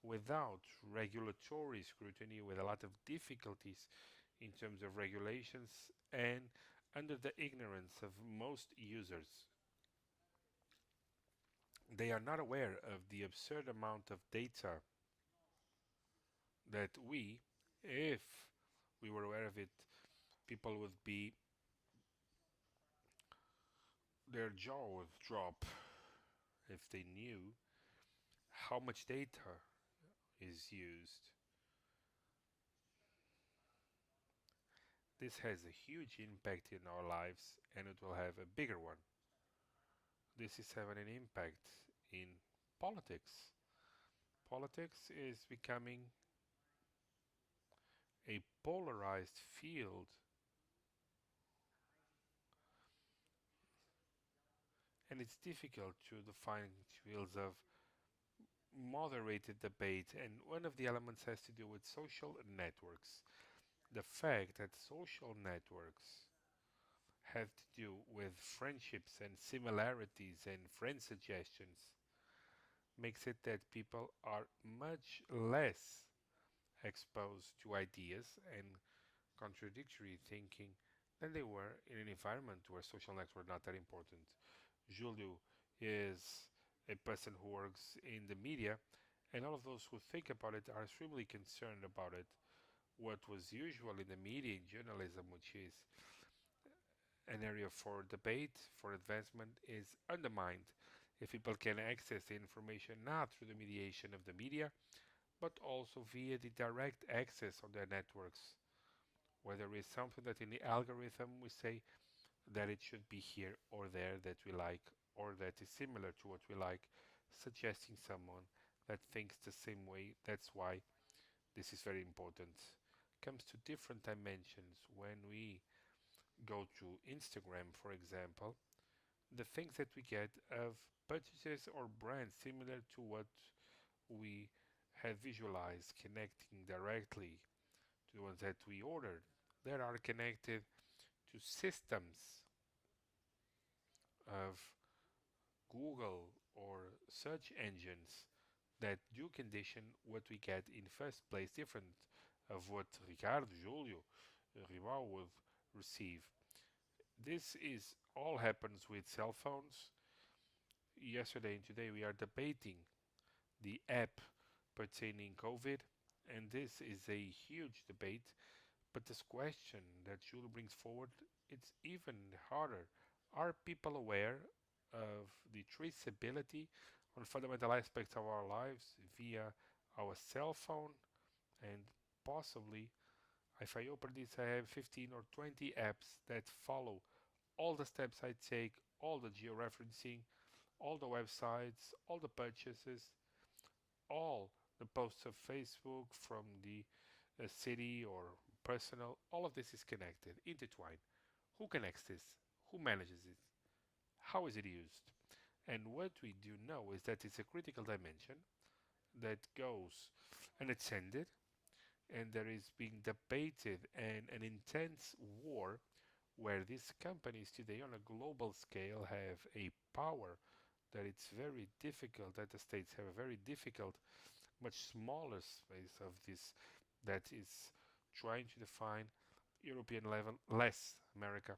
without regulatory scrutiny, with a lot of difficulties in terms of regulations, and under the ignorance of most users. They are not aware of the absurd amount of data that we, if we were aware of it, people would be, their jaw would drop if they knew how much data is used. This has a huge impact in our lives, and it will have a bigger one. This is having an impact in politics. Politics is becoming a polarized field, and it's difficult to define fields of moderated debate. And one of the elements has to do with social networks. The fact that social networks have to do with friendships and similarities and friend suggestions makes it that people are much less exposed to ideas and contradictory thinking than they were in an environment where social networks were not that important. Julio is a person who works in the media, and all of those who think about it are extremely concerned about it. What was usual in the media in journalism, which is an area for debate, for advancement, is undermined if people can access the information not through the mediation of the media, but also via the direct access on their networks, where there is something that in the algorithm we say that it should be here or there that we like, or that is similar to what we like, suggesting someone that thinks the same way. That's why this is very important. comes to different dimensions. When we go to Instagram, for example, the things that we get of purchases or brands similar to what we have visualized, connecting directly to the ones that we ordered, that are connected to systems of Google or search engines that do condition what we get in first place, different of what Ricardo, Julio, Rival would receive. This is all happens with cell phones. Yesterday and today we are debating the app pertaining COVID, and this is a huge debate. But this question that Julio brings forward, it's even harder. Are people aware of the traceability on fundamental aspects of our lives via our cell phone? And possibly, if I open this, I have 15 or 20 apps that follow all the steps I take, all the georeferencing, all the websites, all the purchases, all the posts of Facebook from the city or personal. All of this is connected, intertwined. Who connects this? Who manages it? How is it used? And what we do know is that it's a critical dimension that goes unattended, and there is being debated and an intense war where these companies today on a global scale have a power that it's very difficult, that the states have a very difficult, much smaller space of this that is trying to define European level, less America,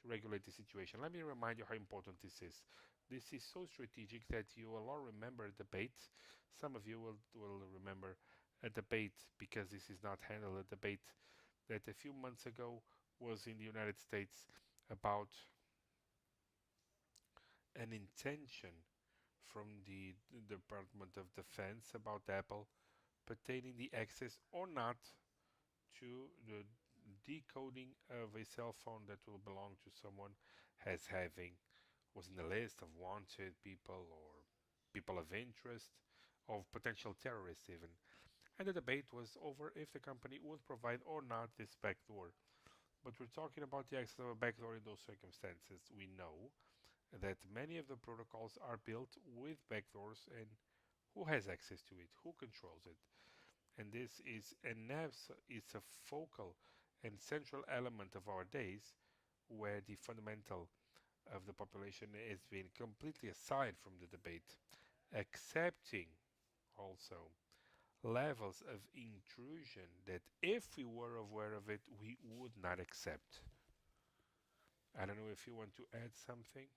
to regulate the situation. Let me remind you how important this is. This is so strategic that you will all remember a debate. Some of you will remember a debate because this is not handled. A debate that a few months ago was in the United States about an intention from the Department of Defense about Apple pertaining the access or not to the decoding of a cell phone that will belong to someone as having was in the list of wanted people or people of interest of potential terrorists even, and the debate was over if the company would provide or not this backdoor. But we're talking about the access of a backdoor in those circumstances. We know that many of the protocols are built with backdoors, and who has access to it, who controls it. And this is it's a focal and central element of our days where the fundamental of the population is being completely aside from the debate, accepting also levels of intrusion that if we were aware of it, we would not accept. I don't know if you want to add something.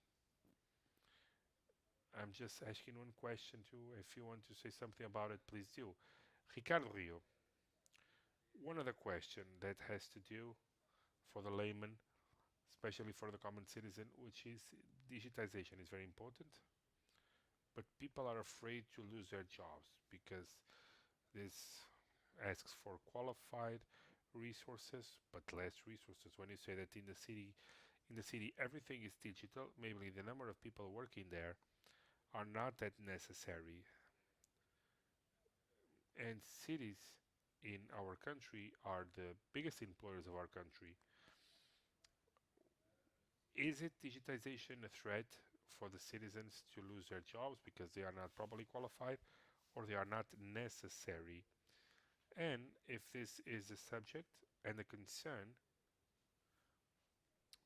I'm just asking one question too. If you want to say something about it, please do. Ricardo Rio, one other question that has to do for the layman, especially for the common citizen, which is digitization is very important, but people are afraid to lose their jobs because this asks for qualified resources but less resources. When you say that in the city everything is digital, maybe the number of people working there are not that necessary, and cities in our country are the biggest employers of our country. Is it digitization a threat for the citizens to lose their jobs because they are not properly qualified or they are not necessary? And if this is a subject and a concern,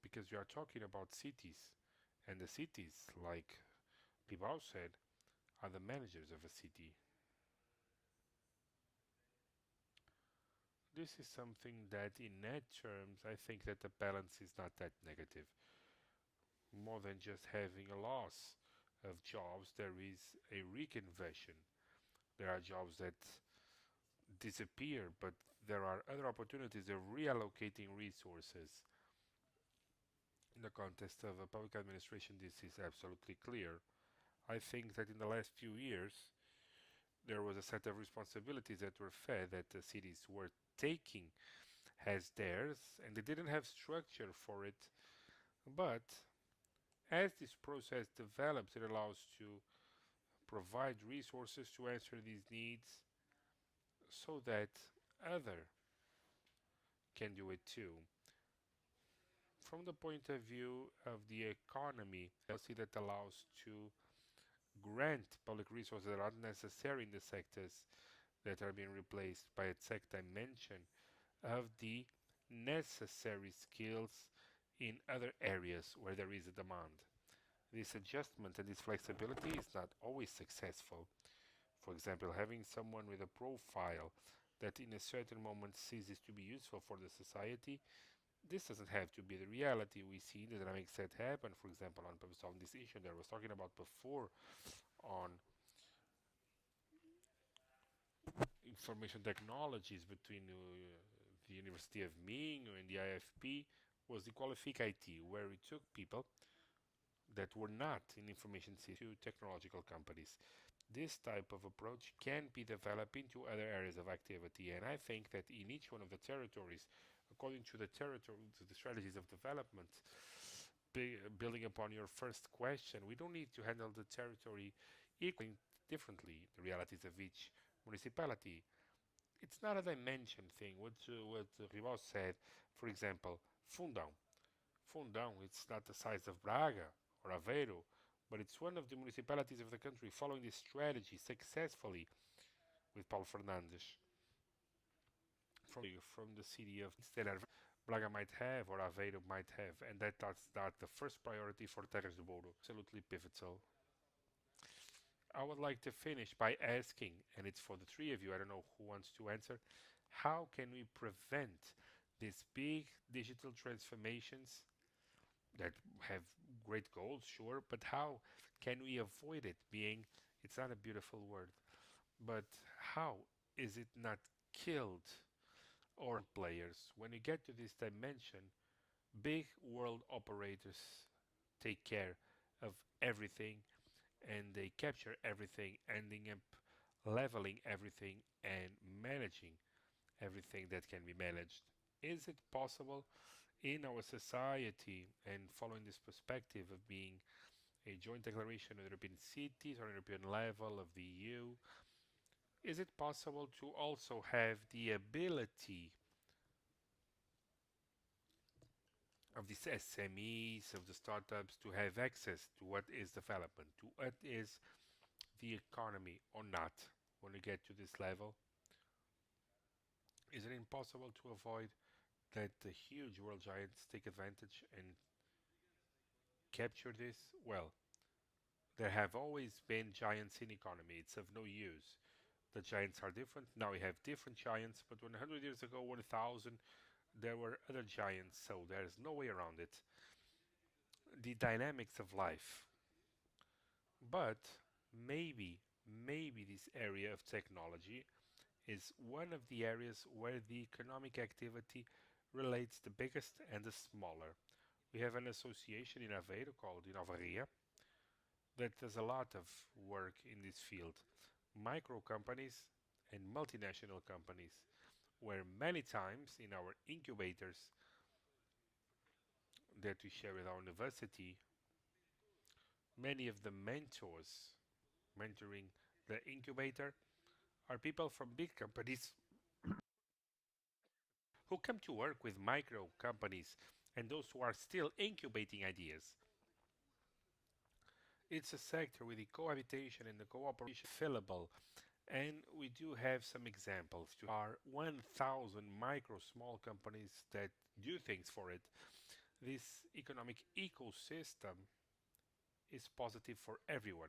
because we are talking about cities, and the cities, like Libao said, are the managers of a city. This is something that, in net terms, I think that the balance is not that negative. More than just having a loss of jobs, there is a reconversion. There are jobs that disappear, but there are other opportunities of reallocating resources. In the context of a public administration, this is absolutely clear. I think that in the last few years, there was a set of responsibilities that were fair that the cities were taking as theirs, and they didn't have structure for it. But as this process develops, it allows to provide resources to answer these needs so that other can do it too. From the point of view of the economy, policy that allows to grant public resources that are not necessary in the sectors that are being replaced by a second dimension of the necessary skills in other areas where there is a demand. This adjustment and this flexibility is not always successful. For example, having someone with a profile that in a certain moment ceases to be useful for the society, this doesn't have to be the reality. We see the dynamics that happen, for example, on this issue that I was talking about before on information technologies between the University of Minho and the IFP was the Qualific IT, where we took people that were not in information systems to technological companies. This type of approach can be developed into other areas of activity, and I think that in each one of the territories, according to the strategies of development, building upon your first question, we don't need to handle the territory equally differently, the realities of each municipality. It's not a dimension thing. What Ribot said, for example, Fundão. Fundão, it's not the size of Braga or Aveiro, but it's one of the municipalities of the country following this strategy successfully with Paulo Fernandes from the city of that Braga might have or Aveiro might have, and that's the first priority for Terras do Douro. Absolutely pivotal. I would like to finish by asking, and it's for the three of you, I don't know who wants to answer, how can we prevent these big digital transformations that have great goals, sure, but how can we avoid it being, it's not a beautiful word, but how is it not killed or players? When you get to this dimension, big world operators take care of everything and they capture everything, ending up leveling everything and managing everything that can be managed. Is it possible in our society, and following this perspective of being a joint declaration of European cities or European level of the EU, is it possible to also have the ability of these SMEs, of the startups, to have access to what is development, to what is the economy or not when we get to this level? Is it impossible to avoid that the huge world giants take advantage and capture this? Well, there have always been giants in economy. It's of no use. The giants are different. Now we have different giants, but 100 years ago, 1000, there were other giants, so there's no way around it. The dynamics of life. But maybe this area of technology is one of the areas where the economic activity relates the biggest and the smaller. We have an association in Aveiro called Inovaria that does a lot of work in this field. Micro companies and multinational companies, where many times in our incubators that we share with our university, many of the mentors mentoring the incubator are people from big companies who come to work with micro companies and those who are still incubating ideas. It's a sector with the cohabitation and the cooperation fillable, and we do have some examples. There are 1,000 micro small companies that do things for it. This economic ecosystem is positive for everyone,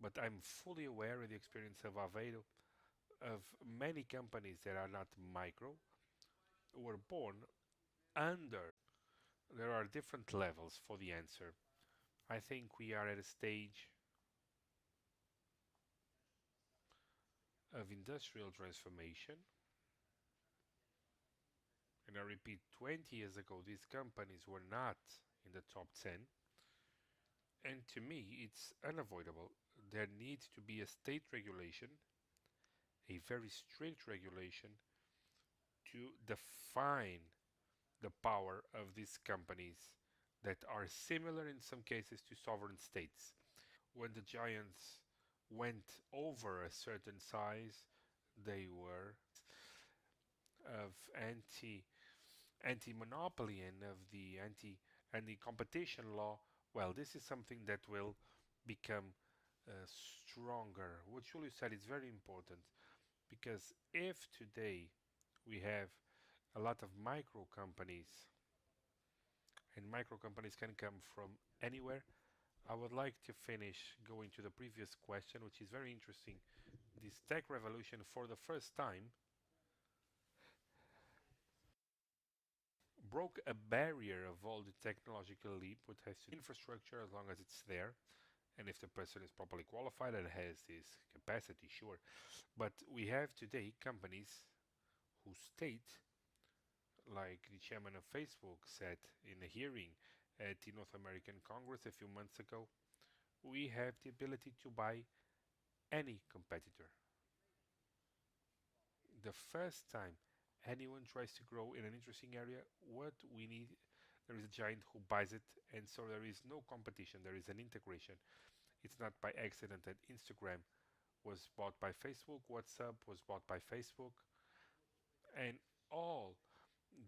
but I'm fully aware of the experience of Aveiro of many companies that are not micro were born under. There are different levels for the answer. I think we are at a stage of industrial transformation. And I repeat, 20 years ago, these companies were not in the top 10. And to me, it's unavoidable. There needs to be a state regulation, a very strict regulation, to define the power of these companies that are similar in some cases to sovereign states. When the giants went over a certain size, they were of anti anti-monopoly and of the anti-competition law, well, this is something that will become stronger. What Julio said is very important because if today we have a lot of micro companies and micro companies can come from anywhere, I would like to finish going to the previous question, which is very interesting. This tech revolution, for the first time, broke a barrier of all the technological leap, which has to infrastructure as long as it's there, and if the person is properly qualified and has this capacity, sure. But we have today companies who state, like the chairman of Facebook said in a hearing at the North American Congress a few months ago, we have the ability to buy any competitor. The first time anyone tries to grow in an interesting area, what we need, there is a giant who buys it, and so there is no competition, there is an integration. It's not by accident that Instagram was bought by Facebook, WhatsApp was bought by Facebook, and all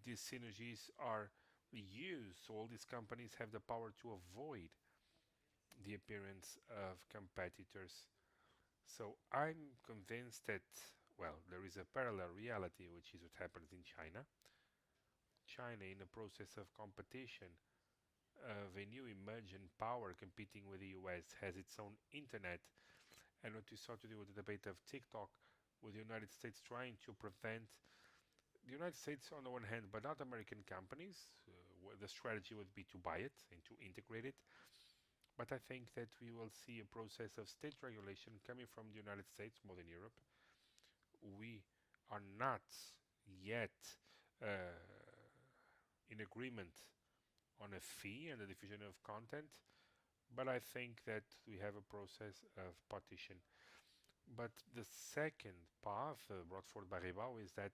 these synergies are used, so all these companies have the power to avoid the appearance of competitors. So I'm convinced that, well, there is a parallel reality, which is what happens in China. China, in the process of competition, of a new emergent power competing with the US, has its own internet. And what we saw today with the debate of TikTok, with the United States trying to prevent the United States on the one hand, but not American companies. The strategy would be to buy it and to integrate it. But I think that we will see a process of state regulation coming from the United States more than Europe. We are not yet uh, in agreement on a fee and the diffusion of content, but I think that we have a process of partition. But the second path brought forward by Ribao is that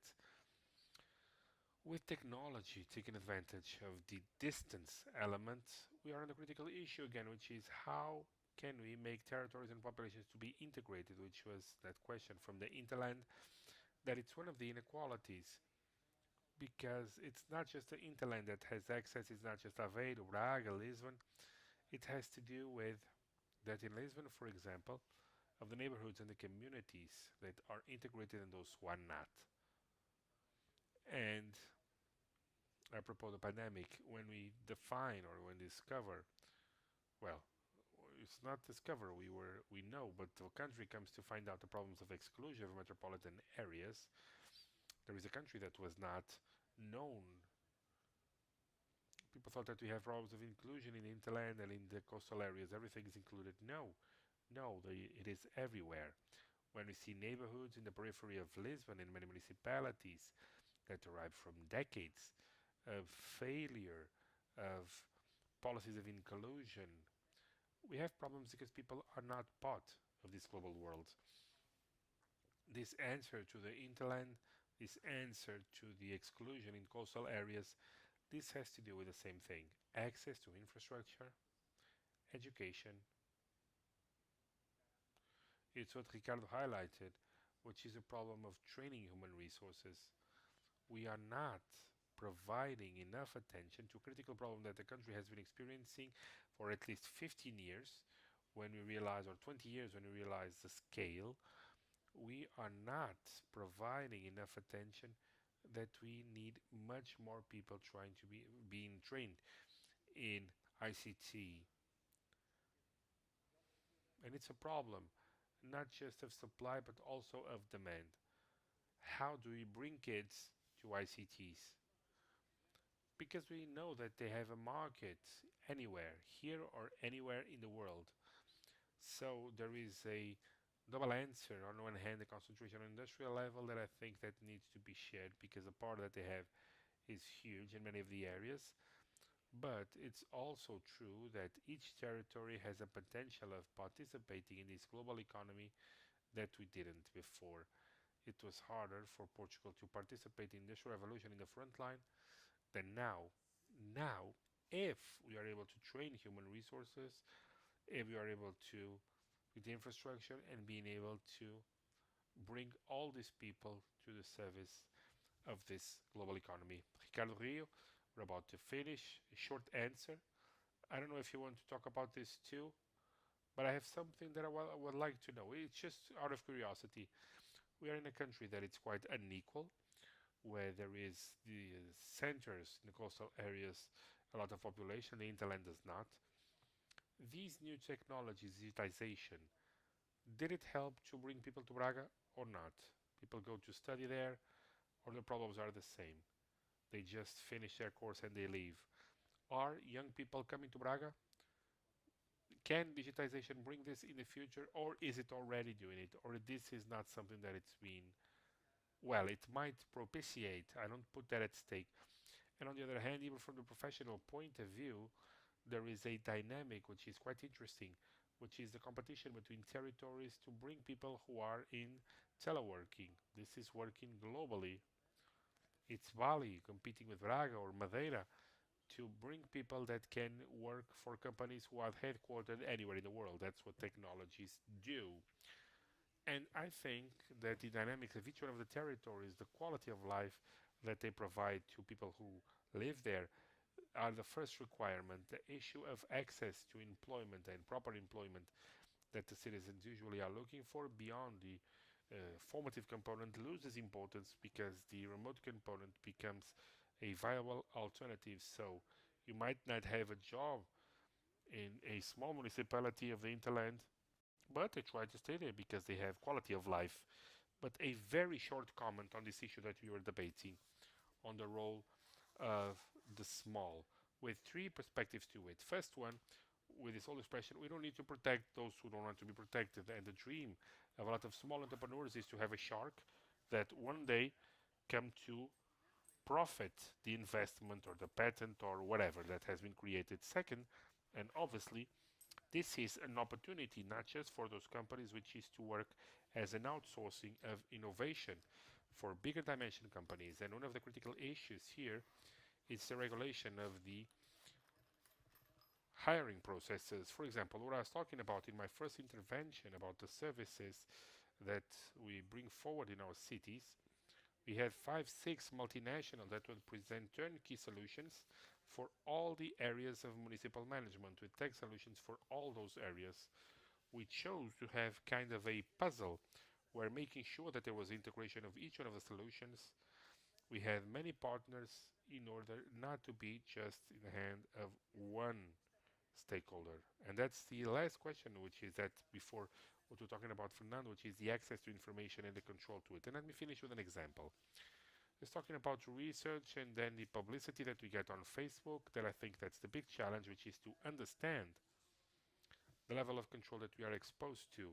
with technology taking advantage of the distance element, we are on a critical issue again, which is how can we make territories and populations to be integrated, which was that question from the interland, that it's one of the inequalities, because it's not just the interland that has access, it's not just Aveiro, Braga, Lisbon, it has to do with that in Lisbon, for example, of the neighborhoods and the communities that are integrated and those who are not. And apropos the pandemic, when we define or when discover, well, it's not discover, we know, but the country comes to find out the problems of exclusion of metropolitan areas. There is a country that was not known. People thought that we have problems of inclusion in the hinterland and in the coastal areas. Everything is included. No, no, it is everywhere. When we see neighborhoods in the periphery of Lisbon in many municipalities that derive from decades of failure of policies of inclusion, we have problems because people are not part of this global world. This answer to the hinterland, this answer to the exclusion in coastal areas, this has to do with the same thing: access to infrastructure, education. It's what Ricardo highlighted, which is a problem of training human resources. We are not providing enough attention to a critical problem that the country has been experiencing for at least 15 years when we realize, or 20 years when we realize the scale. We are not providing enough attention that we need much more people trying to be being trained in ICT. And it's a problem, not just of supply, but also of demand. How do we bring kids to ICTs? Because we know that they have a market anywhere, here or anywhere in the world. So there is a double answer. On one hand, the concentration on industrial level that I think that needs to be shared because the power that they have is huge in many of the areas. But it's also true that each territory has a potential of participating in this global economy that we didn't before. It was harder for Portugal to participate in the industrial revolution in the front line than now. Now, if we are able to train human resources, if we are able to with the infrastructure and being able to bring all these people to the service of this global economy. Ricardo Rio, we're about to finish. A short answer. I don't know if you want to talk about this too, but I have something that I would like to know. It's just out of curiosity. We are in a country that it's quite unequal, where there is the centers in the coastal areas, a lot of population, the hinterland does not. These new technologies, digitization, did it help to bring people to Braga or not? People go to study there, or the problems are the same? They just finish their course and they leave. Are young people coming to Braga? Can digitization bring this in the future, or is it already doing it? Or this is not something that it's been, well, it might propitiate. I don't put that at stake. And on the other hand, even from the professional point of view, there is a dynamic which is quite interesting, which is the competition between territories to bring people who are in teleworking. This is working globally. It's Bali competing with Braga or Madeira to bring people that can work for companies who are headquartered anywhere in the world. That's what technologies do. And I think that the dynamics of each one of the territories, the quality of life that they provide to people who live there, are the first requirement. The issue of access to employment and proper employment that the citizens usually are looking for beyond the formative component loses importance because the remote component becomes a viable alternative. So you might not have a job in a small municipality of the hinterland, but they try to stay there because they have quality of life. But a very short comment on this issue that we were debating on the role of the small, with three perspectives to it. First one, with this whole expression, we don't need to protect those who don't want to be protected. And the dream of a lot of small entrepreneurs is to have a shark that one day come to profit the investment or the patent or whatever that has been created. Second, and obviously, this is an opportunity not just for those companies, which is to work as an outsourcing of innovation for bigger dimension companies. And one of the critical issues here is the regulation of the hiring processes. For example, what I was talking about in my first intervention about the services that we bring forward in our cities, we had 5, 6 multinationals that would present turnkey solutions for all the areas of municipal management with tech solutions for all those areas. We chose to have kind of a puzzle where making sure that there was integration of each one of the solutions. We had many partners in order not to be just in the hand of one stakeholder. And that's the last question, which is that before what we're talking about, Fernando, which is the access to information and the control to it. And let me finish with an example. It's talking about research and then the publicity that we get on Facebook, that I think that's the big challenge, which is to understand the level of control that we are exposed to.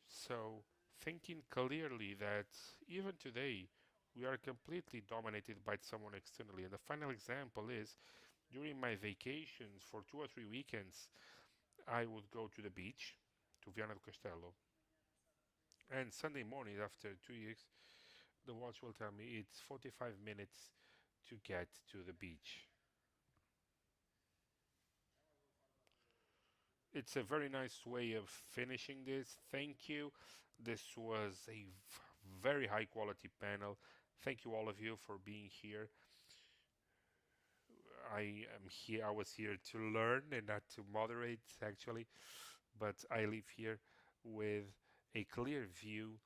So thinking clearly that even today we are completely dominated by someone externally. And the final example is during my vacations for 2 or 3 weekends, I would go to the beach, to Viana do Castelo, and Sunday morning after 2 weeks, the watch will tell me it's 45 minutes to get to the beach. It's a very nice way of finishing this. Thank you. This was a very high quality panel. Thank you all of you for being here. I am here. I was here to learn and not to moderate, actually, but I leave here with a clear view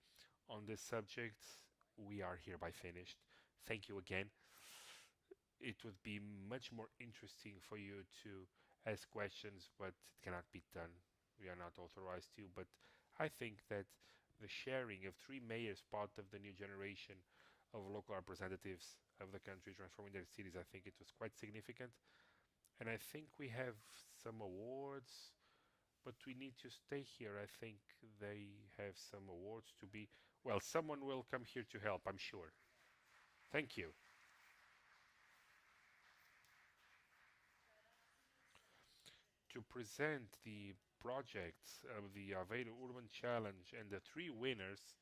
on this subject. We are hereby finished. Thank you again. It would be much more interesting for you to ask questions, but it cannot be done. We are not authorized to. But I think that the sharing of three mayors, part of the new generation of local representatives of the country transforming their cities, I think it was quite significant. And I think we have some awards, but we need to stay here. I think they have some awards to be. Well, someone will come here to help, I'm sure. Thank you. To present the projects of the Aveiro Urban Challenge and the three winners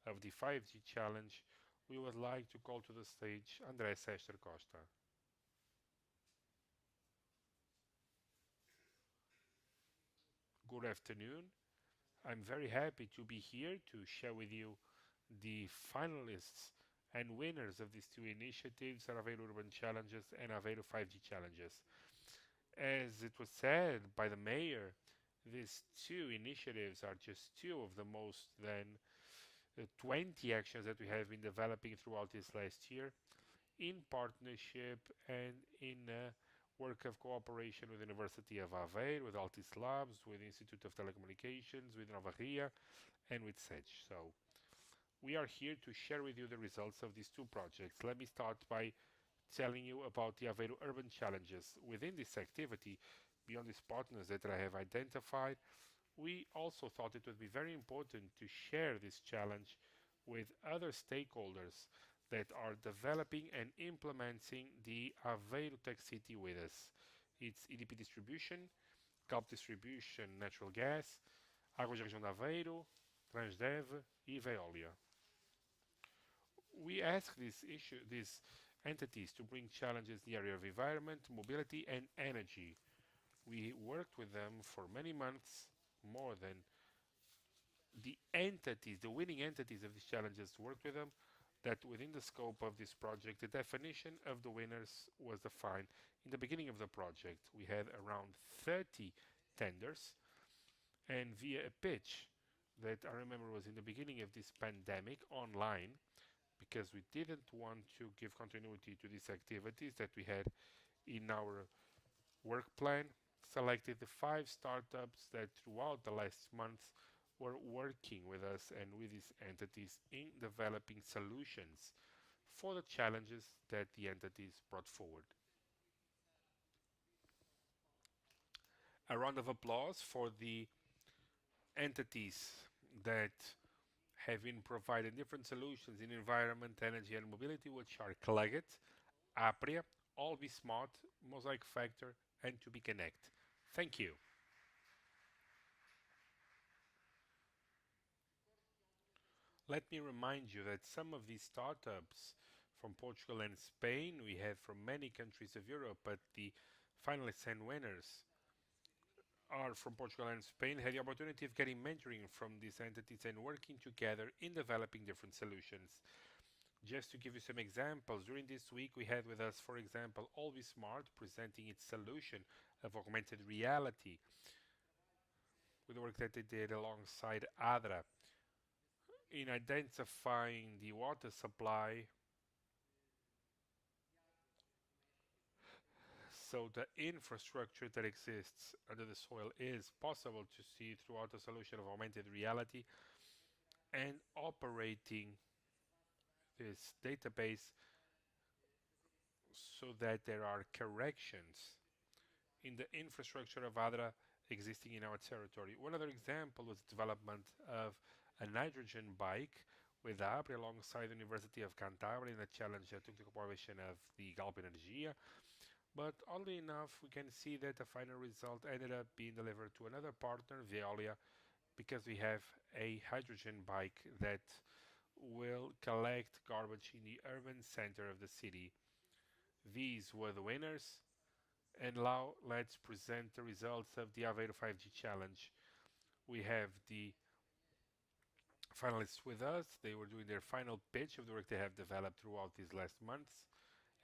of the 5G Challenge, we would like to call to the stage André Sester Costa. Good afternoon. I'm very happy to be here to share with you the finalists And winners of these two initiatives are Aveiro Urban Challenges and Aveiro 5G Challenges. As it was said by the mayor, these two initiatives are just two of the most than 20 actions that we have been developing throughout this last year in partnership and in work of cooperation with the University of Aveiro, with Altis Labs, with the Institute of Telecommunications, with Nova Ria, and with SEDGE. So we are here to share with you the results of these two projects. Let me start by telling you about the Aveiro urban challenges. Within this activity, beyond these partners that I have identified, we also thought it would be very important to share this challenge with other stakeholders that are developing and implementing the Aveiro Tech City with us. It's EDP Distribution, Galp Distribution Natural Gas, Águas da Região de Aveiro, Transdev e Veolia. We ask these entities to bring challenges in the area of environment, mobility, and energy. We worked with them for many months, more than the entities, the winning entities of these challenges worked with them, that within the scope of this project, the definition of the winners was defined in the beginning of the project. We had around 30 tenders, and via a pitch that I remember was in the beginning of this pandemic online, because we didn't want to give continuity to these activities that we had in our work plan, selected the 5 startups that throughout the last months were working with us and with these entities in developing solutions for the challenges that the entities brought forward. A round of applause for the entities that have been providing different solutions in environment, energy, and mobility, which are Claget, Apria, All Be Smart, Mosaic Factor, and To Be Connect. Thank you. Let me remind you that some of these startups from Portugal and Spain, we have from many countries of Europe, but the finalists and winners are from Portugal and Spain, had the opportunity of getting mentoring from these entities and working together in developing different solutions. Just to give you some examples, during this week we had with us, for example, Always Smart presenting its solution of augmented reality with the work that they did alongside ADRA in identifying the water supply, so the infrastructure that exists under the soil is possible to see throughout a solution of augmented reality, and operating this database so that there are corrections in the infrastructure of ADRA existing in our territory. One other example was the development of a nitrogen bike with APRI alongside the University of Cantabria in a challenge that took the cooperation of the Galp Energia. But oddly enough, we can see that the final result ended up being delivered to another partner, Veolia, because we have a hydrogen bike that will collect garbage in the urban center of the city. These were the winners, and now let's present the results of the Aveiro 5G Challenge. We have the finalists with us. They were doing their final pitch of the work they have developed throughout these last months.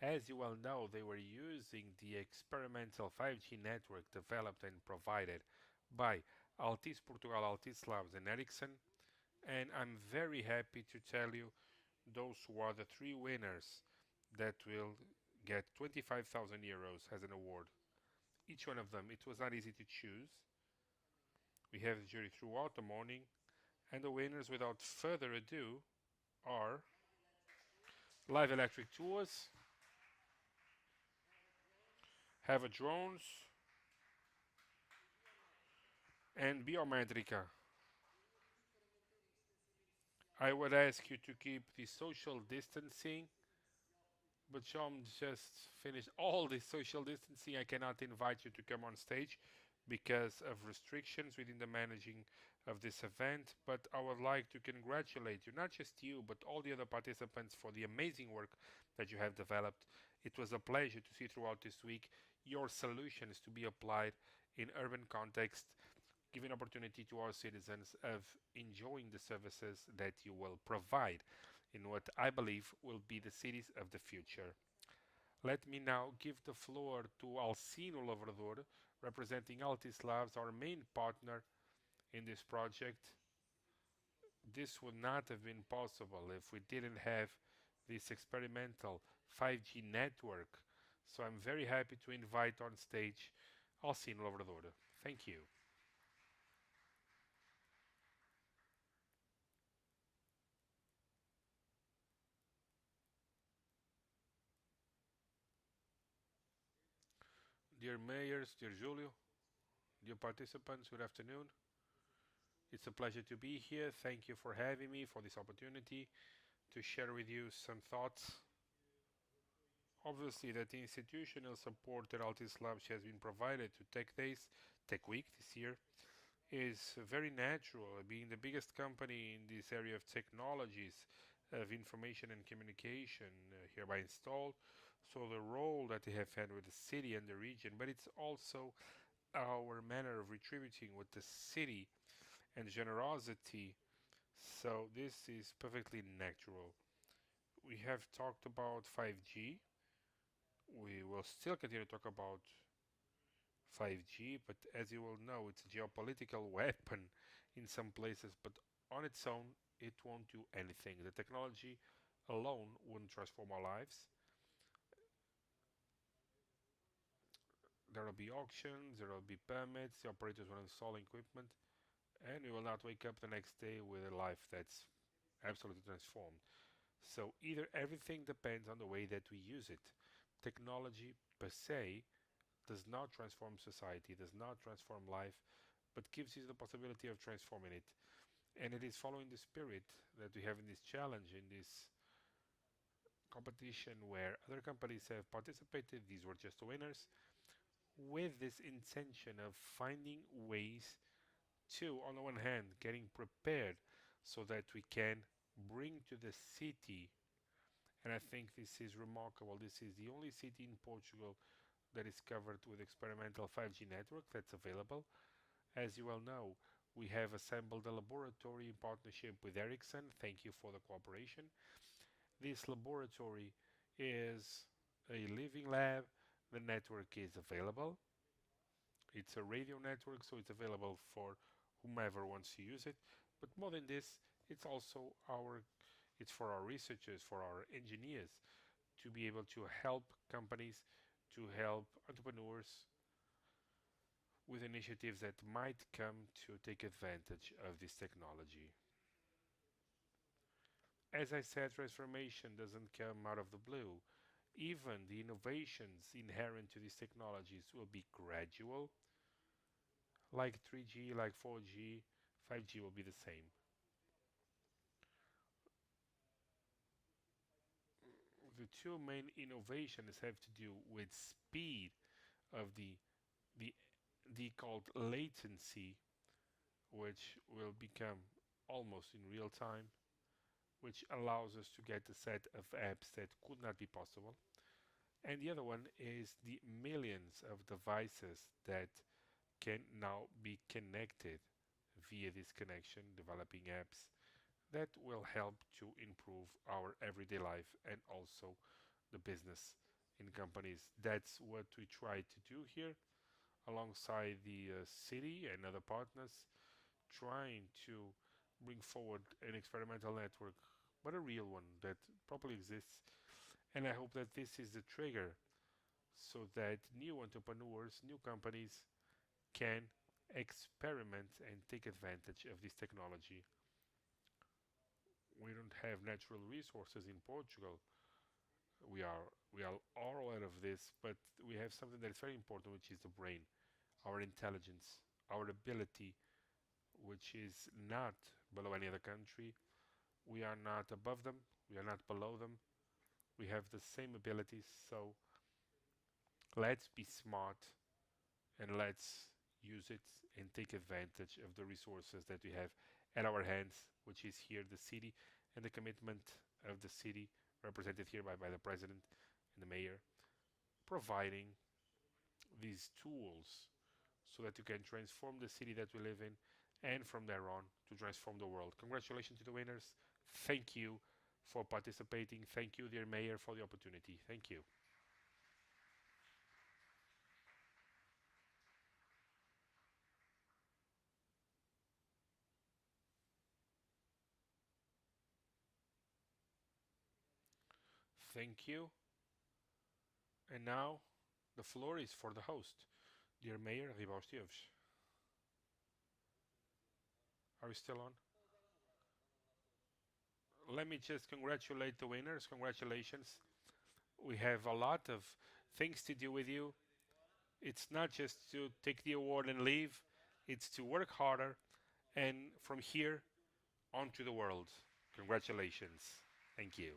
As you well know, they were using the experimental 5G network developed and provided by Altis Portugal, Altis Labs, and Ericsson. And I'm very happy to tell you those who are the 3 winners that will get 25,000 euros as an award. Each one of them, it was not easy to choose. We have the jury throughout the morning, and the winners, without further ado, are Live Electric Tours, Have a Drones, and Biometrica. I would ask you to keep the social distancing, but John just finished all the social distancing. I cannot invite you to come on stage because of restrictions within the managing of this event, but I would like to congratulate you, not just you, but all the other participants for the amazing work that you have developed. It was a pleasure to see throughout this week your solutions to be applied in urban context, giving opportunity to our citizens of enjoying the services that you will provide. in what I believe will be the cities of the future. Let me now give the floor to Alcino Lavrador, representing Altis Labs, our main partner in this project. This would not have been possible if we didn't have this experimental 5G network. So I'm very happy to invite on stage Alcino Lavrador. Thank you. Dear mayors, dear Julio, dear participants, good afternoon. It's a pleasure to be here. Thank you for having me for this opportunity to share with you some thoughts. Obviously, that the institutional support that Altis Labs has been provided to Tech Week this year is very natural, being the biggest company in this area of technologies of information and communication hereby installed. So the role that they have had with the city and the region, but it's also our manner of retributing with the city and generosity. So this is perfectly natural. We have talked about 5G. We will still continue to talk about 5G, but as you will know, it's a geopolitical weapon in some places, but on its own, it won't do anything. The technology alone won't transform our lives. There will be auctions, there will be permits, the operators will install equipment, and we will not wake up the next day with a life that's absolutely transformed. So either everything depends on the way that we use it. Technology per se does not transform society, does not transform life, but gives you the possibility of transforming it. And it is following the spirit that we have in this challenge, in this competition where other companies have participated, these were just the winners, with this intention of finding ways to, on the one hand, getting prepared so that we can bring to the city, and I think this is remarkable. This is the only city in Portugal that is covered with experimental 5G network that's available. As you well know, we have assembled a laboratory in partnership with Ericsson. Thank you for the cooperation. This laboratory is a living lab. The network is available. It's a radio network, so it's available for whomever wants to use it. But more than this, it's for our researchers, for our engineers to be able to help companies, to help entrepreneurs with initiatives that might come to take advantage of this technology. As I said, transformation doesn't come out of the blue. Even the innovations inherent to these technologies will be gradual, like 3G, like 4G, 5G will be the same. The two main innovations have to do with speed of the the called latency, which will become almost in real time, which allows us to get a set of apps that could not be possible. And the other one is the millions of devices that can now be connected via this connection, developing apps that will help to improve our everyday life and also the business in companies. That's what we try to do here alongside the city and other partners, trying to bring forward an experimental network, but a real one that properly exists. And I hope that this is the trigger so that new entrepreneurs, new companies can experiment and take advantage of this technology. We don't have natural resources in Portugal. We are all aware of this, but we have something that is very important, which is the brain, our intelligence, our ability, which is not below any other country. We are not above them. We are not below them. We have the same abilities. So let's be smart and let's use it and take advantage of the resources that we have at our hands, which is here the city and the commitment of the city, represented here by the president and the mayor, providing these tools so that you can transform the city that we live in and from there on to transform the world. Congratulations to the winners. Thank you. for participating. Thank you, dear Mayor, for the opportunity. Thank you. Thank you. And now the floor is for the host, dear Mayor Ribaustieves. Are we still on? Let me just congratulate the winners. Congratulations. We have a lot of things to do with you. It's not just to take the award and leave, it's to work harder and from here on to the world. Congratulations. Thank you.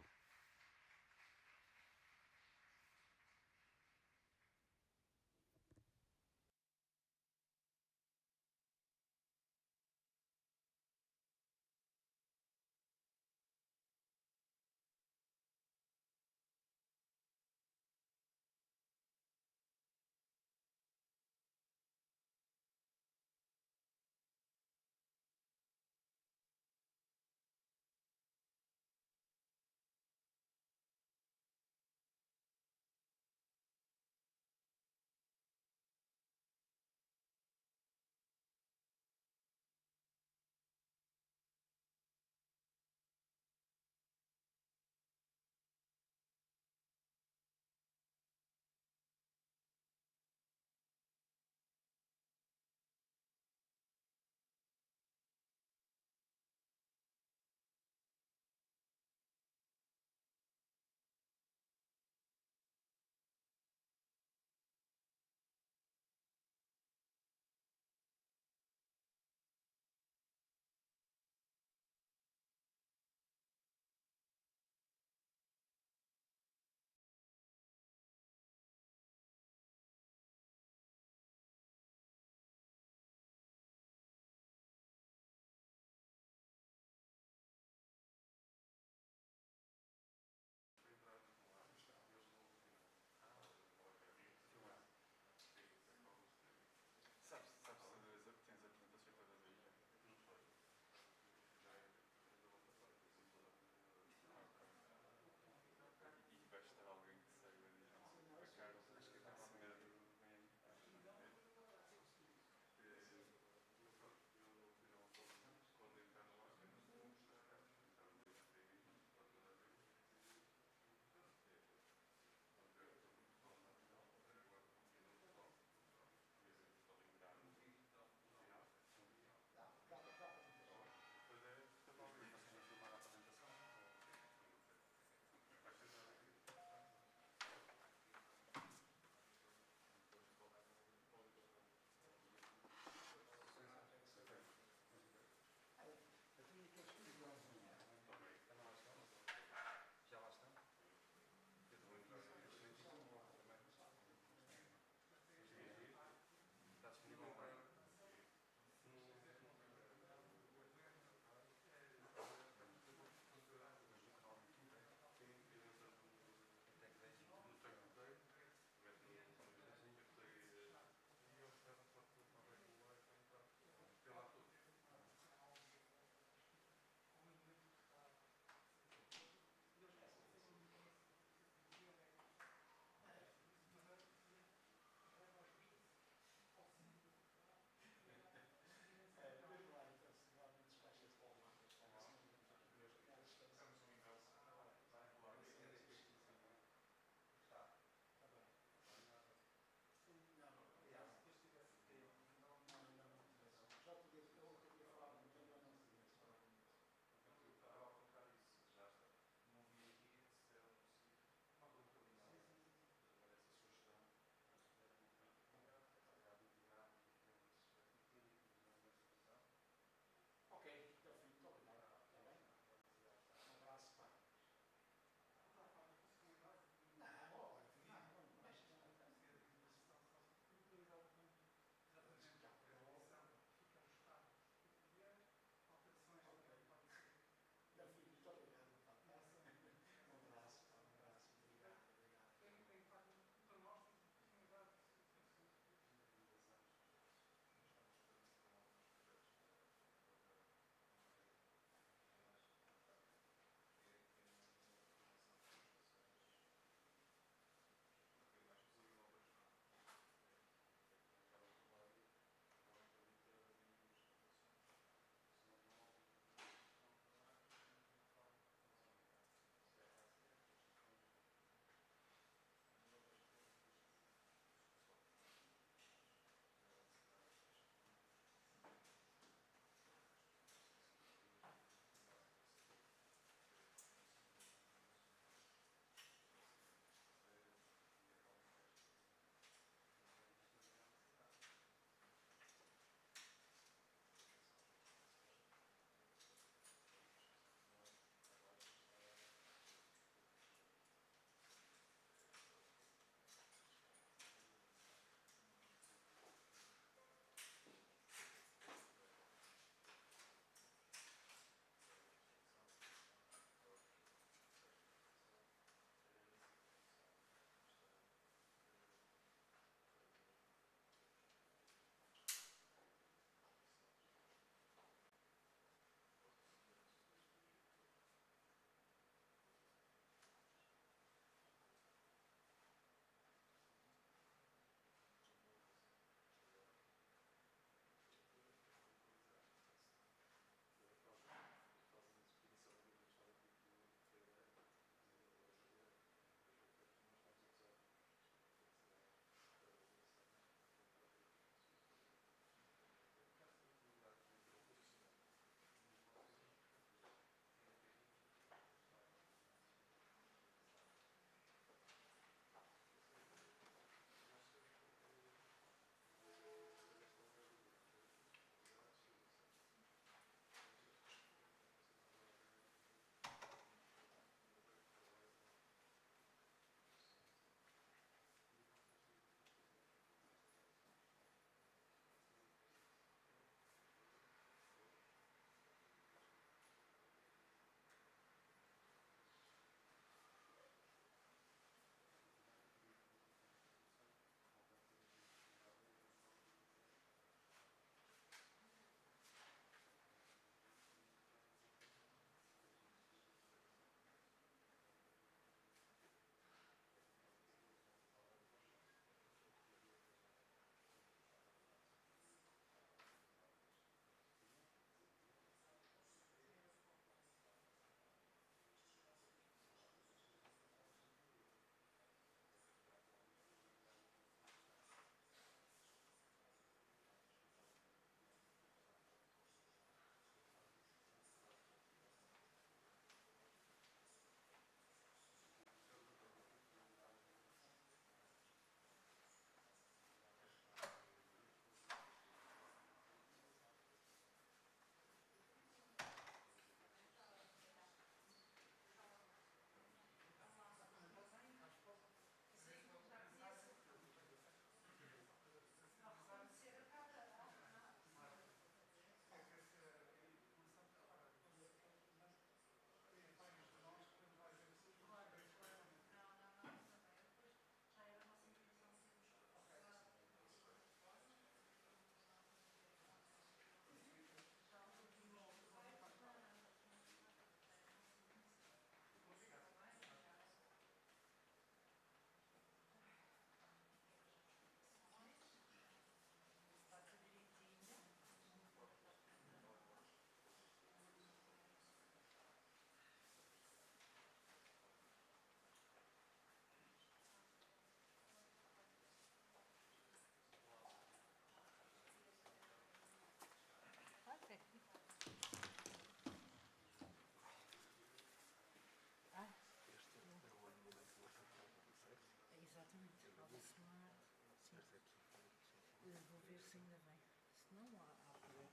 ver se ainda vem. Se não há problema.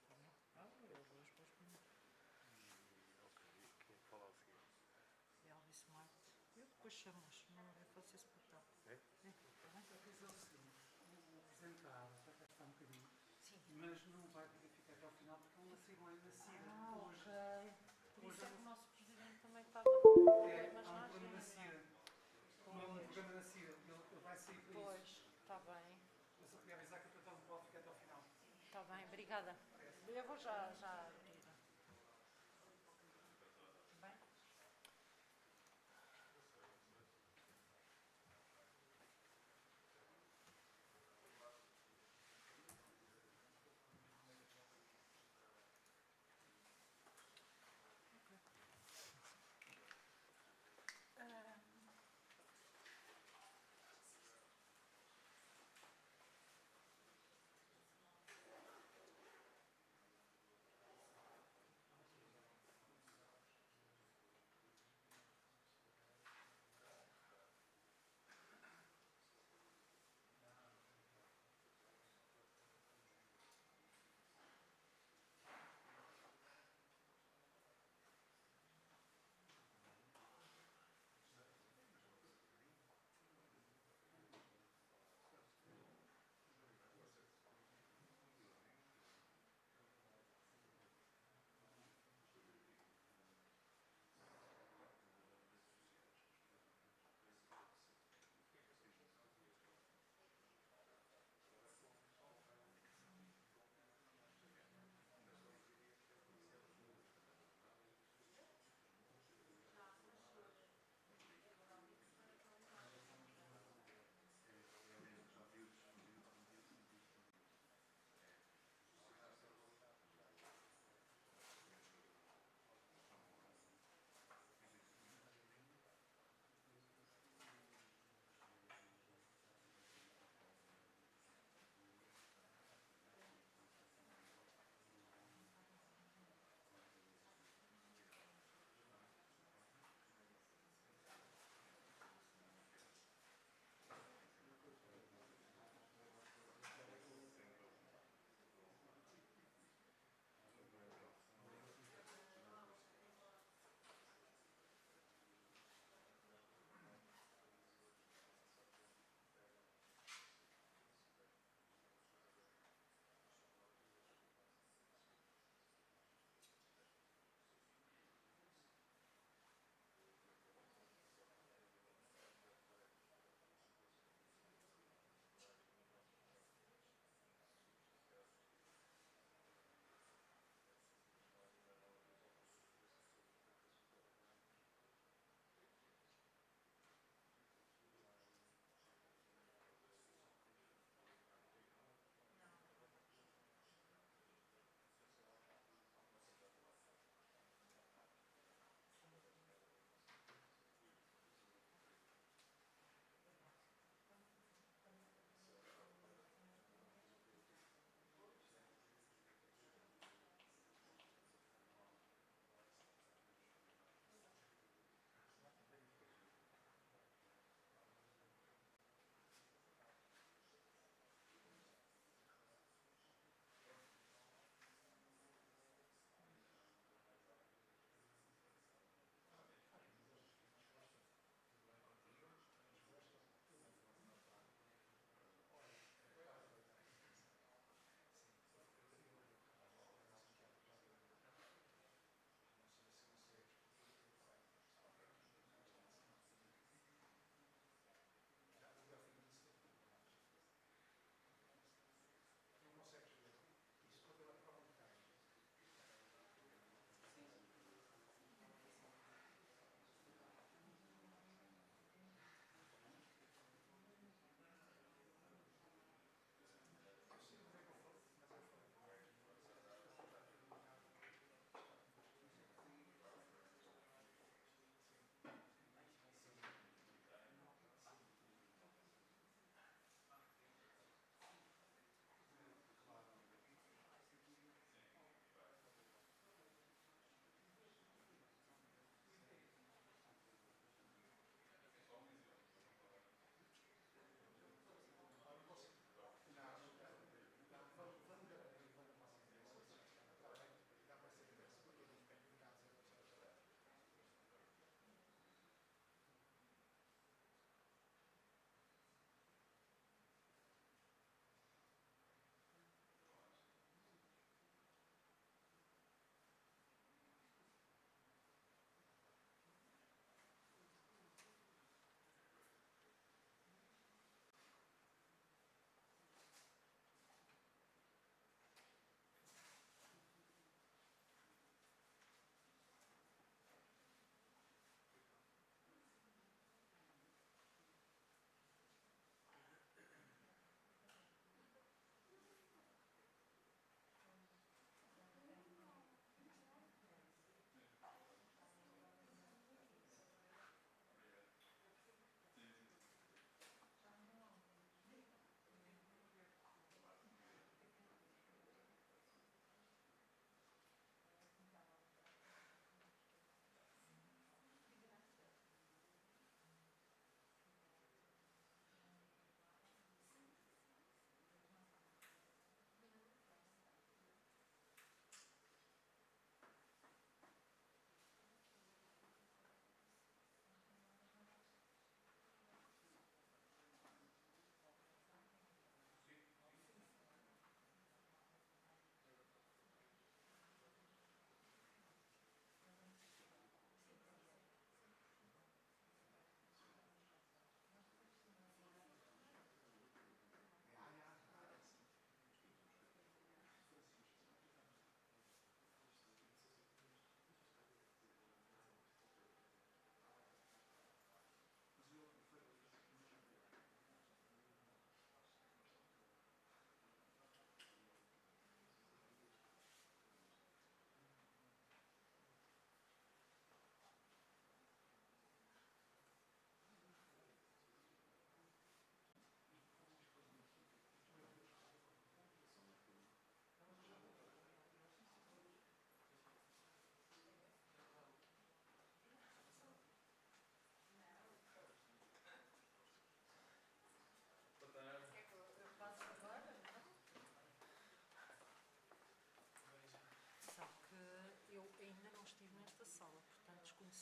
Tá bem? Eu vou depois para mim. Ok, quem fala a seguir? Elvis Smart. Eu depois chamo-os. Não é fácil esse portal. É? Tá bem? Só que é o seguinte, o Presidente da Água já cá está um bocadinho, Sim. mas não vai poder ficar até ao final porque é uma Assembleia da CIDA. Ok. Por Hoje isso é que o não- nosso Presidente também estava com problemas há na um problema na agenda. CIDA. Não é um programa da CIDA, ele vai sair para isso. Pois, está bem. Eu só queria avisar que então não pode ficar até ao final. Está bem, obrigada. Eu vou já abrir. Bem?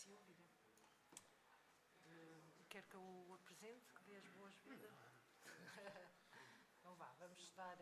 Silvia. Quer que eu o apresente, que dê as boas-vindas? Então vá, vamos dar.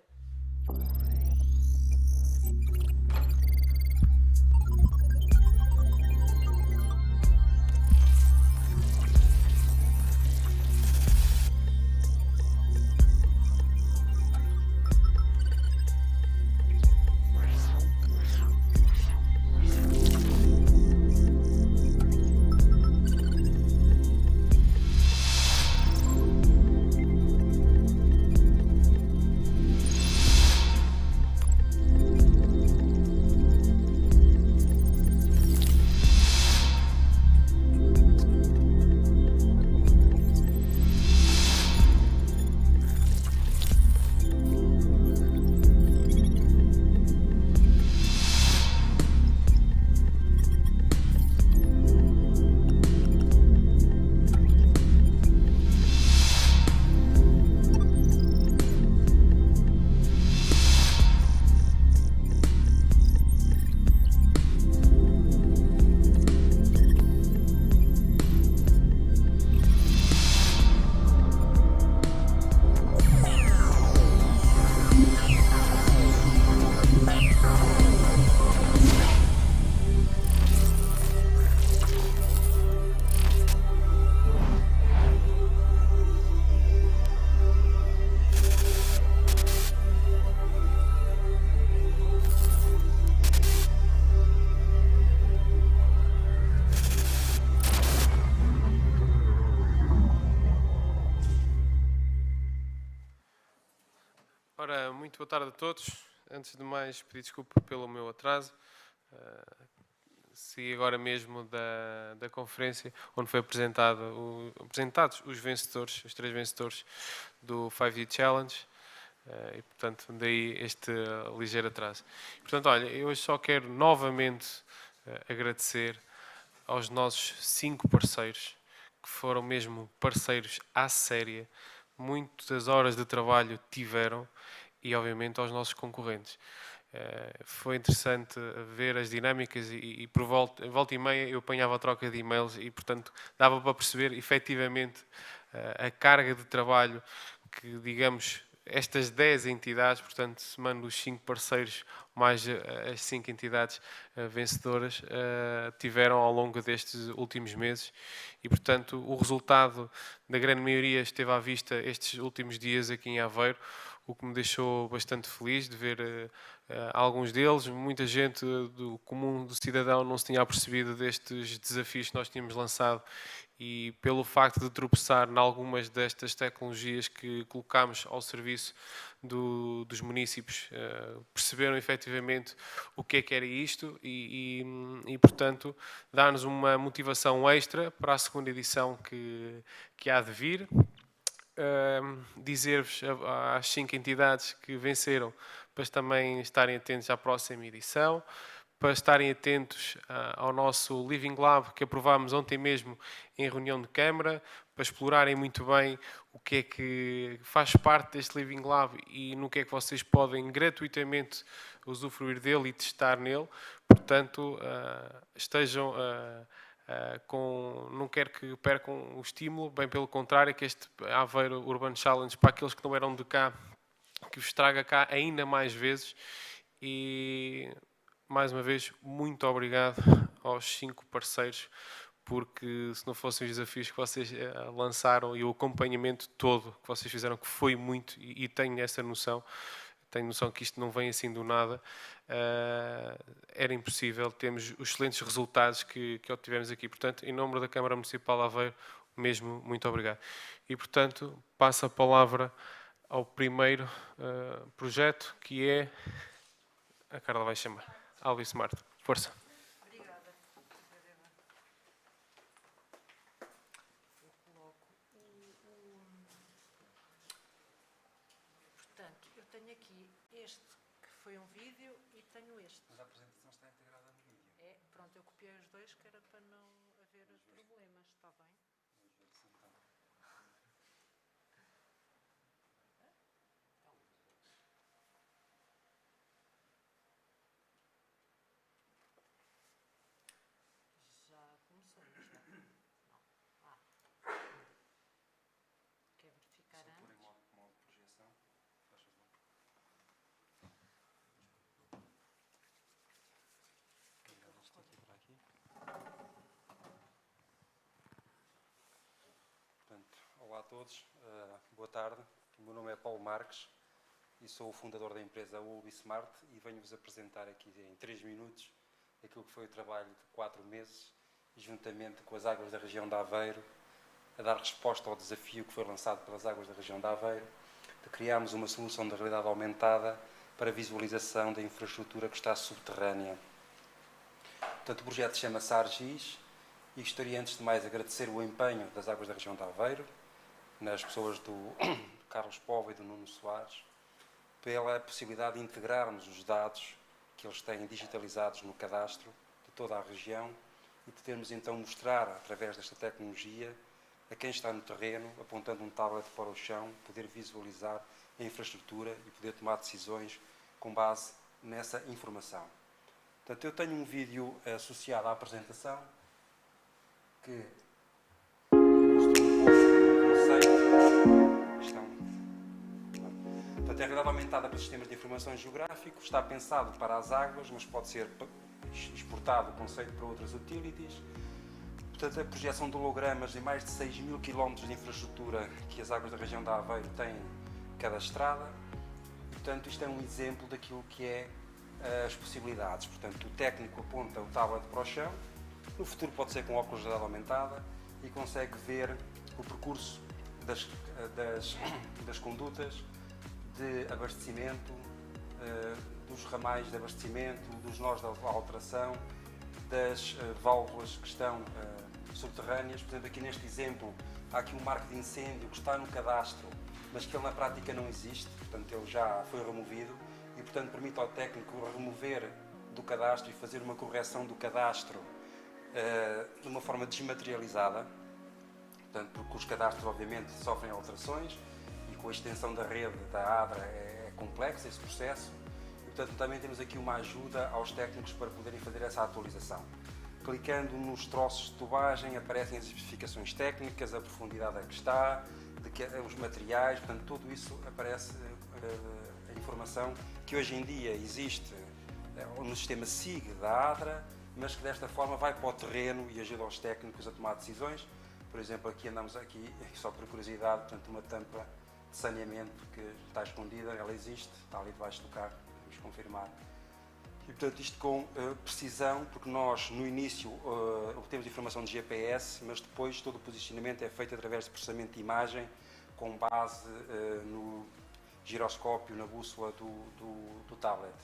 Ora, muito boa tarde a todos. Antes de mais, pedir desculpa pelo meu atraso. Saí agora mesmo da conferência onde foi apresentados os vencedores, os 3 vencedores do 5D Challenge. E, portanto, daí este ligeiro atraso. Portanto, olha, eu hoje só quero novamente agradecer aos nossos 5 parceiros, que foram mesmo parceiros à séria. Muitas horas de trabalho tiveram e, obviamente, aos nossos concorrentes. Foi interessante ver as dinâmicas e por volta e meia eu apanhava a troca de e-mails e, portanto, dava para perceber efetivamente a carga de trabalho que, digamos, estas 10 entidades, portanto, somando os 5 parceiros mais as 5 entidades vencedoras, tiveram ao longo destes últimos meses e, portanto, o resultado da grande maioria esteve à vista estes últimos dias aqui em Aveiro, o que me deixou bastante feliz de ver alguns deles. Muita gente do comum do cidadão não se tinha apercebido destes desafios que nós tínhamos lançado e pelo facto de tropeçar em algumas destas tecnologias que colocámos ao serviço dos municípios, perceberam efetivamente o que era isto e portanto, dar-nos uma motivação extra para a segunda edição que há de vir. Dizer-vos às 5 entidades que venceram para também estarem atentos à próxima edição, para estarem atentos ao nosso Living Lab que aprovámos ontem mesmo em reunião de Câmara, para explorarem muito bem o que é que faz parte deste Living Lab e no que é que vocês podem gratuitamente usufruir dele e testar nele. Portanto, estejam não quero que percam o estímulo, bem pelo contrário, que este Aveiro Urban Challenge, para aqueles que não eram de cá, que vos traga cá ainda mais vezes. E mais uma vez, muito obrigado aos 5 parceiros, porque se não fossem os desafios que vocês lançaram e o acompanhamento todo que vocês fizeram, que foi muito, e tenho essa noção, tenho noção que isto não vem assim do nada, era impossível. Temos os excelentes resultados que obtivemos aqui. Portanto, em nome da Câmara Municipal de Aveiro, mesmo, muito obrigado. E, portanto, passo a palavra ao primeiro projeto, que é... A Carla vai chamar. Albi Smart. Força. Obrigada. Eu coloco Portanto, eu tenho aqui este que foi um vídeo e tenho este. Mas a apresentação está integrada no vídeo. É, pronto, eu copiei os dois que era para não haver problemas, está bem? Vamos ver se então. Já começamos. todos, boa tarde. O meu nome é Paulo Marques e sou o fundador da empresa Smart e venho-vos apresentar aqui em 3 minutos aquilo que foi o trabalho de 4 meses, juntamente com as águas da região de Aveiro, a dar resposta ao desafio que foi lançado pelas águas da região de Aveiro, de criarmos uma solução de realidade aumentada para visualização da infraestrutura que está subterrânea. Portanto, o projeto chama-se ARGIS e gostaria, antes de mais, agradecer o empenho das águas da região de Aveiro, nas pessoas do Carlos Póvoa e do Nuno Soares, pela possibilidade de integrarmos os dados que eles têm digitalizados no cadastro de toda a região e podermos então mostrar, através desta tecnologia, a quem está no terreno, apontando um tablet para o chão, poder visualizar a infraestrutura e poder tomar decisões com base nessa informação. Portanto, eu tenho um vídeo associado à apresentação que ilustra um pouco o conceito. Portanto, é a realidade aumentada para sistemas de informação geográfico, está pensado para as águas, mas pode ser exportado o conceito para outras utilities. Portanto, a projeção de hologramas de mais de 6.000 km de infraestrutura que as águas da região de Aveiro têm cadastrada. Portanto, isto é um exemplo daquilo que é as possibilidades. Portanto, o técnico aponta o tablet para o chão, no futuro pode ser com óculos de realidade aumentada e consegue ver o percurso das condutas de abastecimento, dos ramais de abastecimento, dos nós de alteração, das válvulas que estão subterrâneas. Portanto, aqui neste exemplo há aqui um marco de incêndio que está no cadastro, mas que ele na prática não existe, portanto ele já foi removido e portanto permite ao técnico remover do cadastro e fazer uma correção do cadastro de uma forma desmaterializada, portanto, porque os cadastros obviamente sofrem alterações e com a extensão da rede da ADRA é complexo esse processo. Portanto, também temos aqui uma ajuda aos técnicos para poderem fazer essa atualização. Clicando nos troços de tubagem, aparecem as especificações técnicas, a profundidade a que está, os materiais, portanto, tudo isso aparece a informação que hoje em dia existe no sistema SIG da ADRA, mas que desta forma vai para o terreno e ajuda os técnicos a tomar decisões. Por exemplo, aqui andamos só por curiosidade, portanto, uma tampa de saneamento que está escondida, ela existe, está ali debaixo do carro. Confirmar. E, portanto, isto com precisão, porque nós, no início, obtemos informação de GPS, mas depois todo o posicionamento é feito através de processamento de imagem, com base no giroscópio, na bússola do tablet.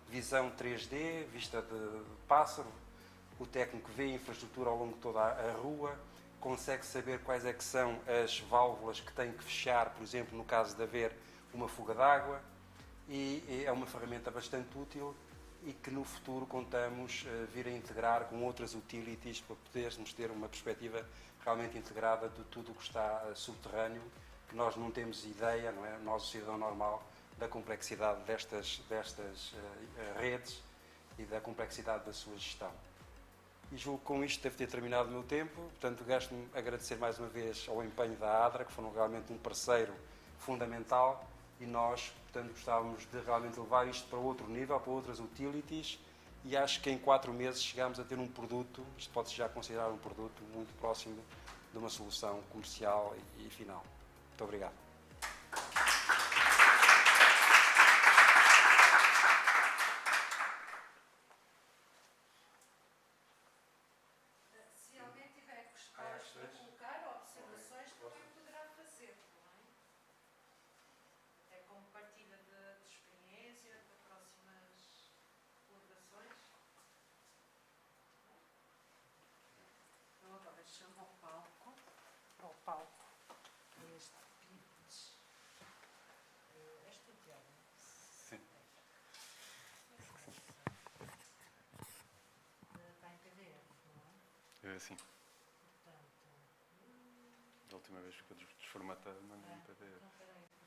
Visão 3D, vista de pássaro, o técnico vê a infraestrutura ao longo de toda a rua, consegue saber quais é que são as válvulas que tem que fechar, por exemplo, no caso de haver uma fuga de água. E é uma ferramenta bastante útil e que no futuro contamos vir a integrar com outras utilities para podermos ter uma perspectiva realmente integrada de tudo o que está subterrâneo, que nós não temos ideia, não é? Nós, o cidadão normal, da complexidade destas redes e da complexidade da sua gestão. E julgo que com isto deve ter terminado o meu tempo, portanto gasto-me agradecer mais uma vez ao empenho da ADRA, que foram realmente um parceiro fundamental. E nós, portanto, gostávamos de realmente levar isto para outro nível, para outras utilities, e acho que em 4 meses chegámos a ter um produto, isto pode-se já considerar um produto muito próximo de uma solução comercial e final. Muito obrigado. Se alguém tiver questões para colocar ou observações, também poderá fazer, não é? Até como partilha de experiência para próximas colaborações. Eu agora chamo ao palco, este pitch. És tu, Tiago? Sim. Está em PDF, não é? Sim. Portanto, Da última vez que eu desformatei, mandei um PDF. então, espera aí.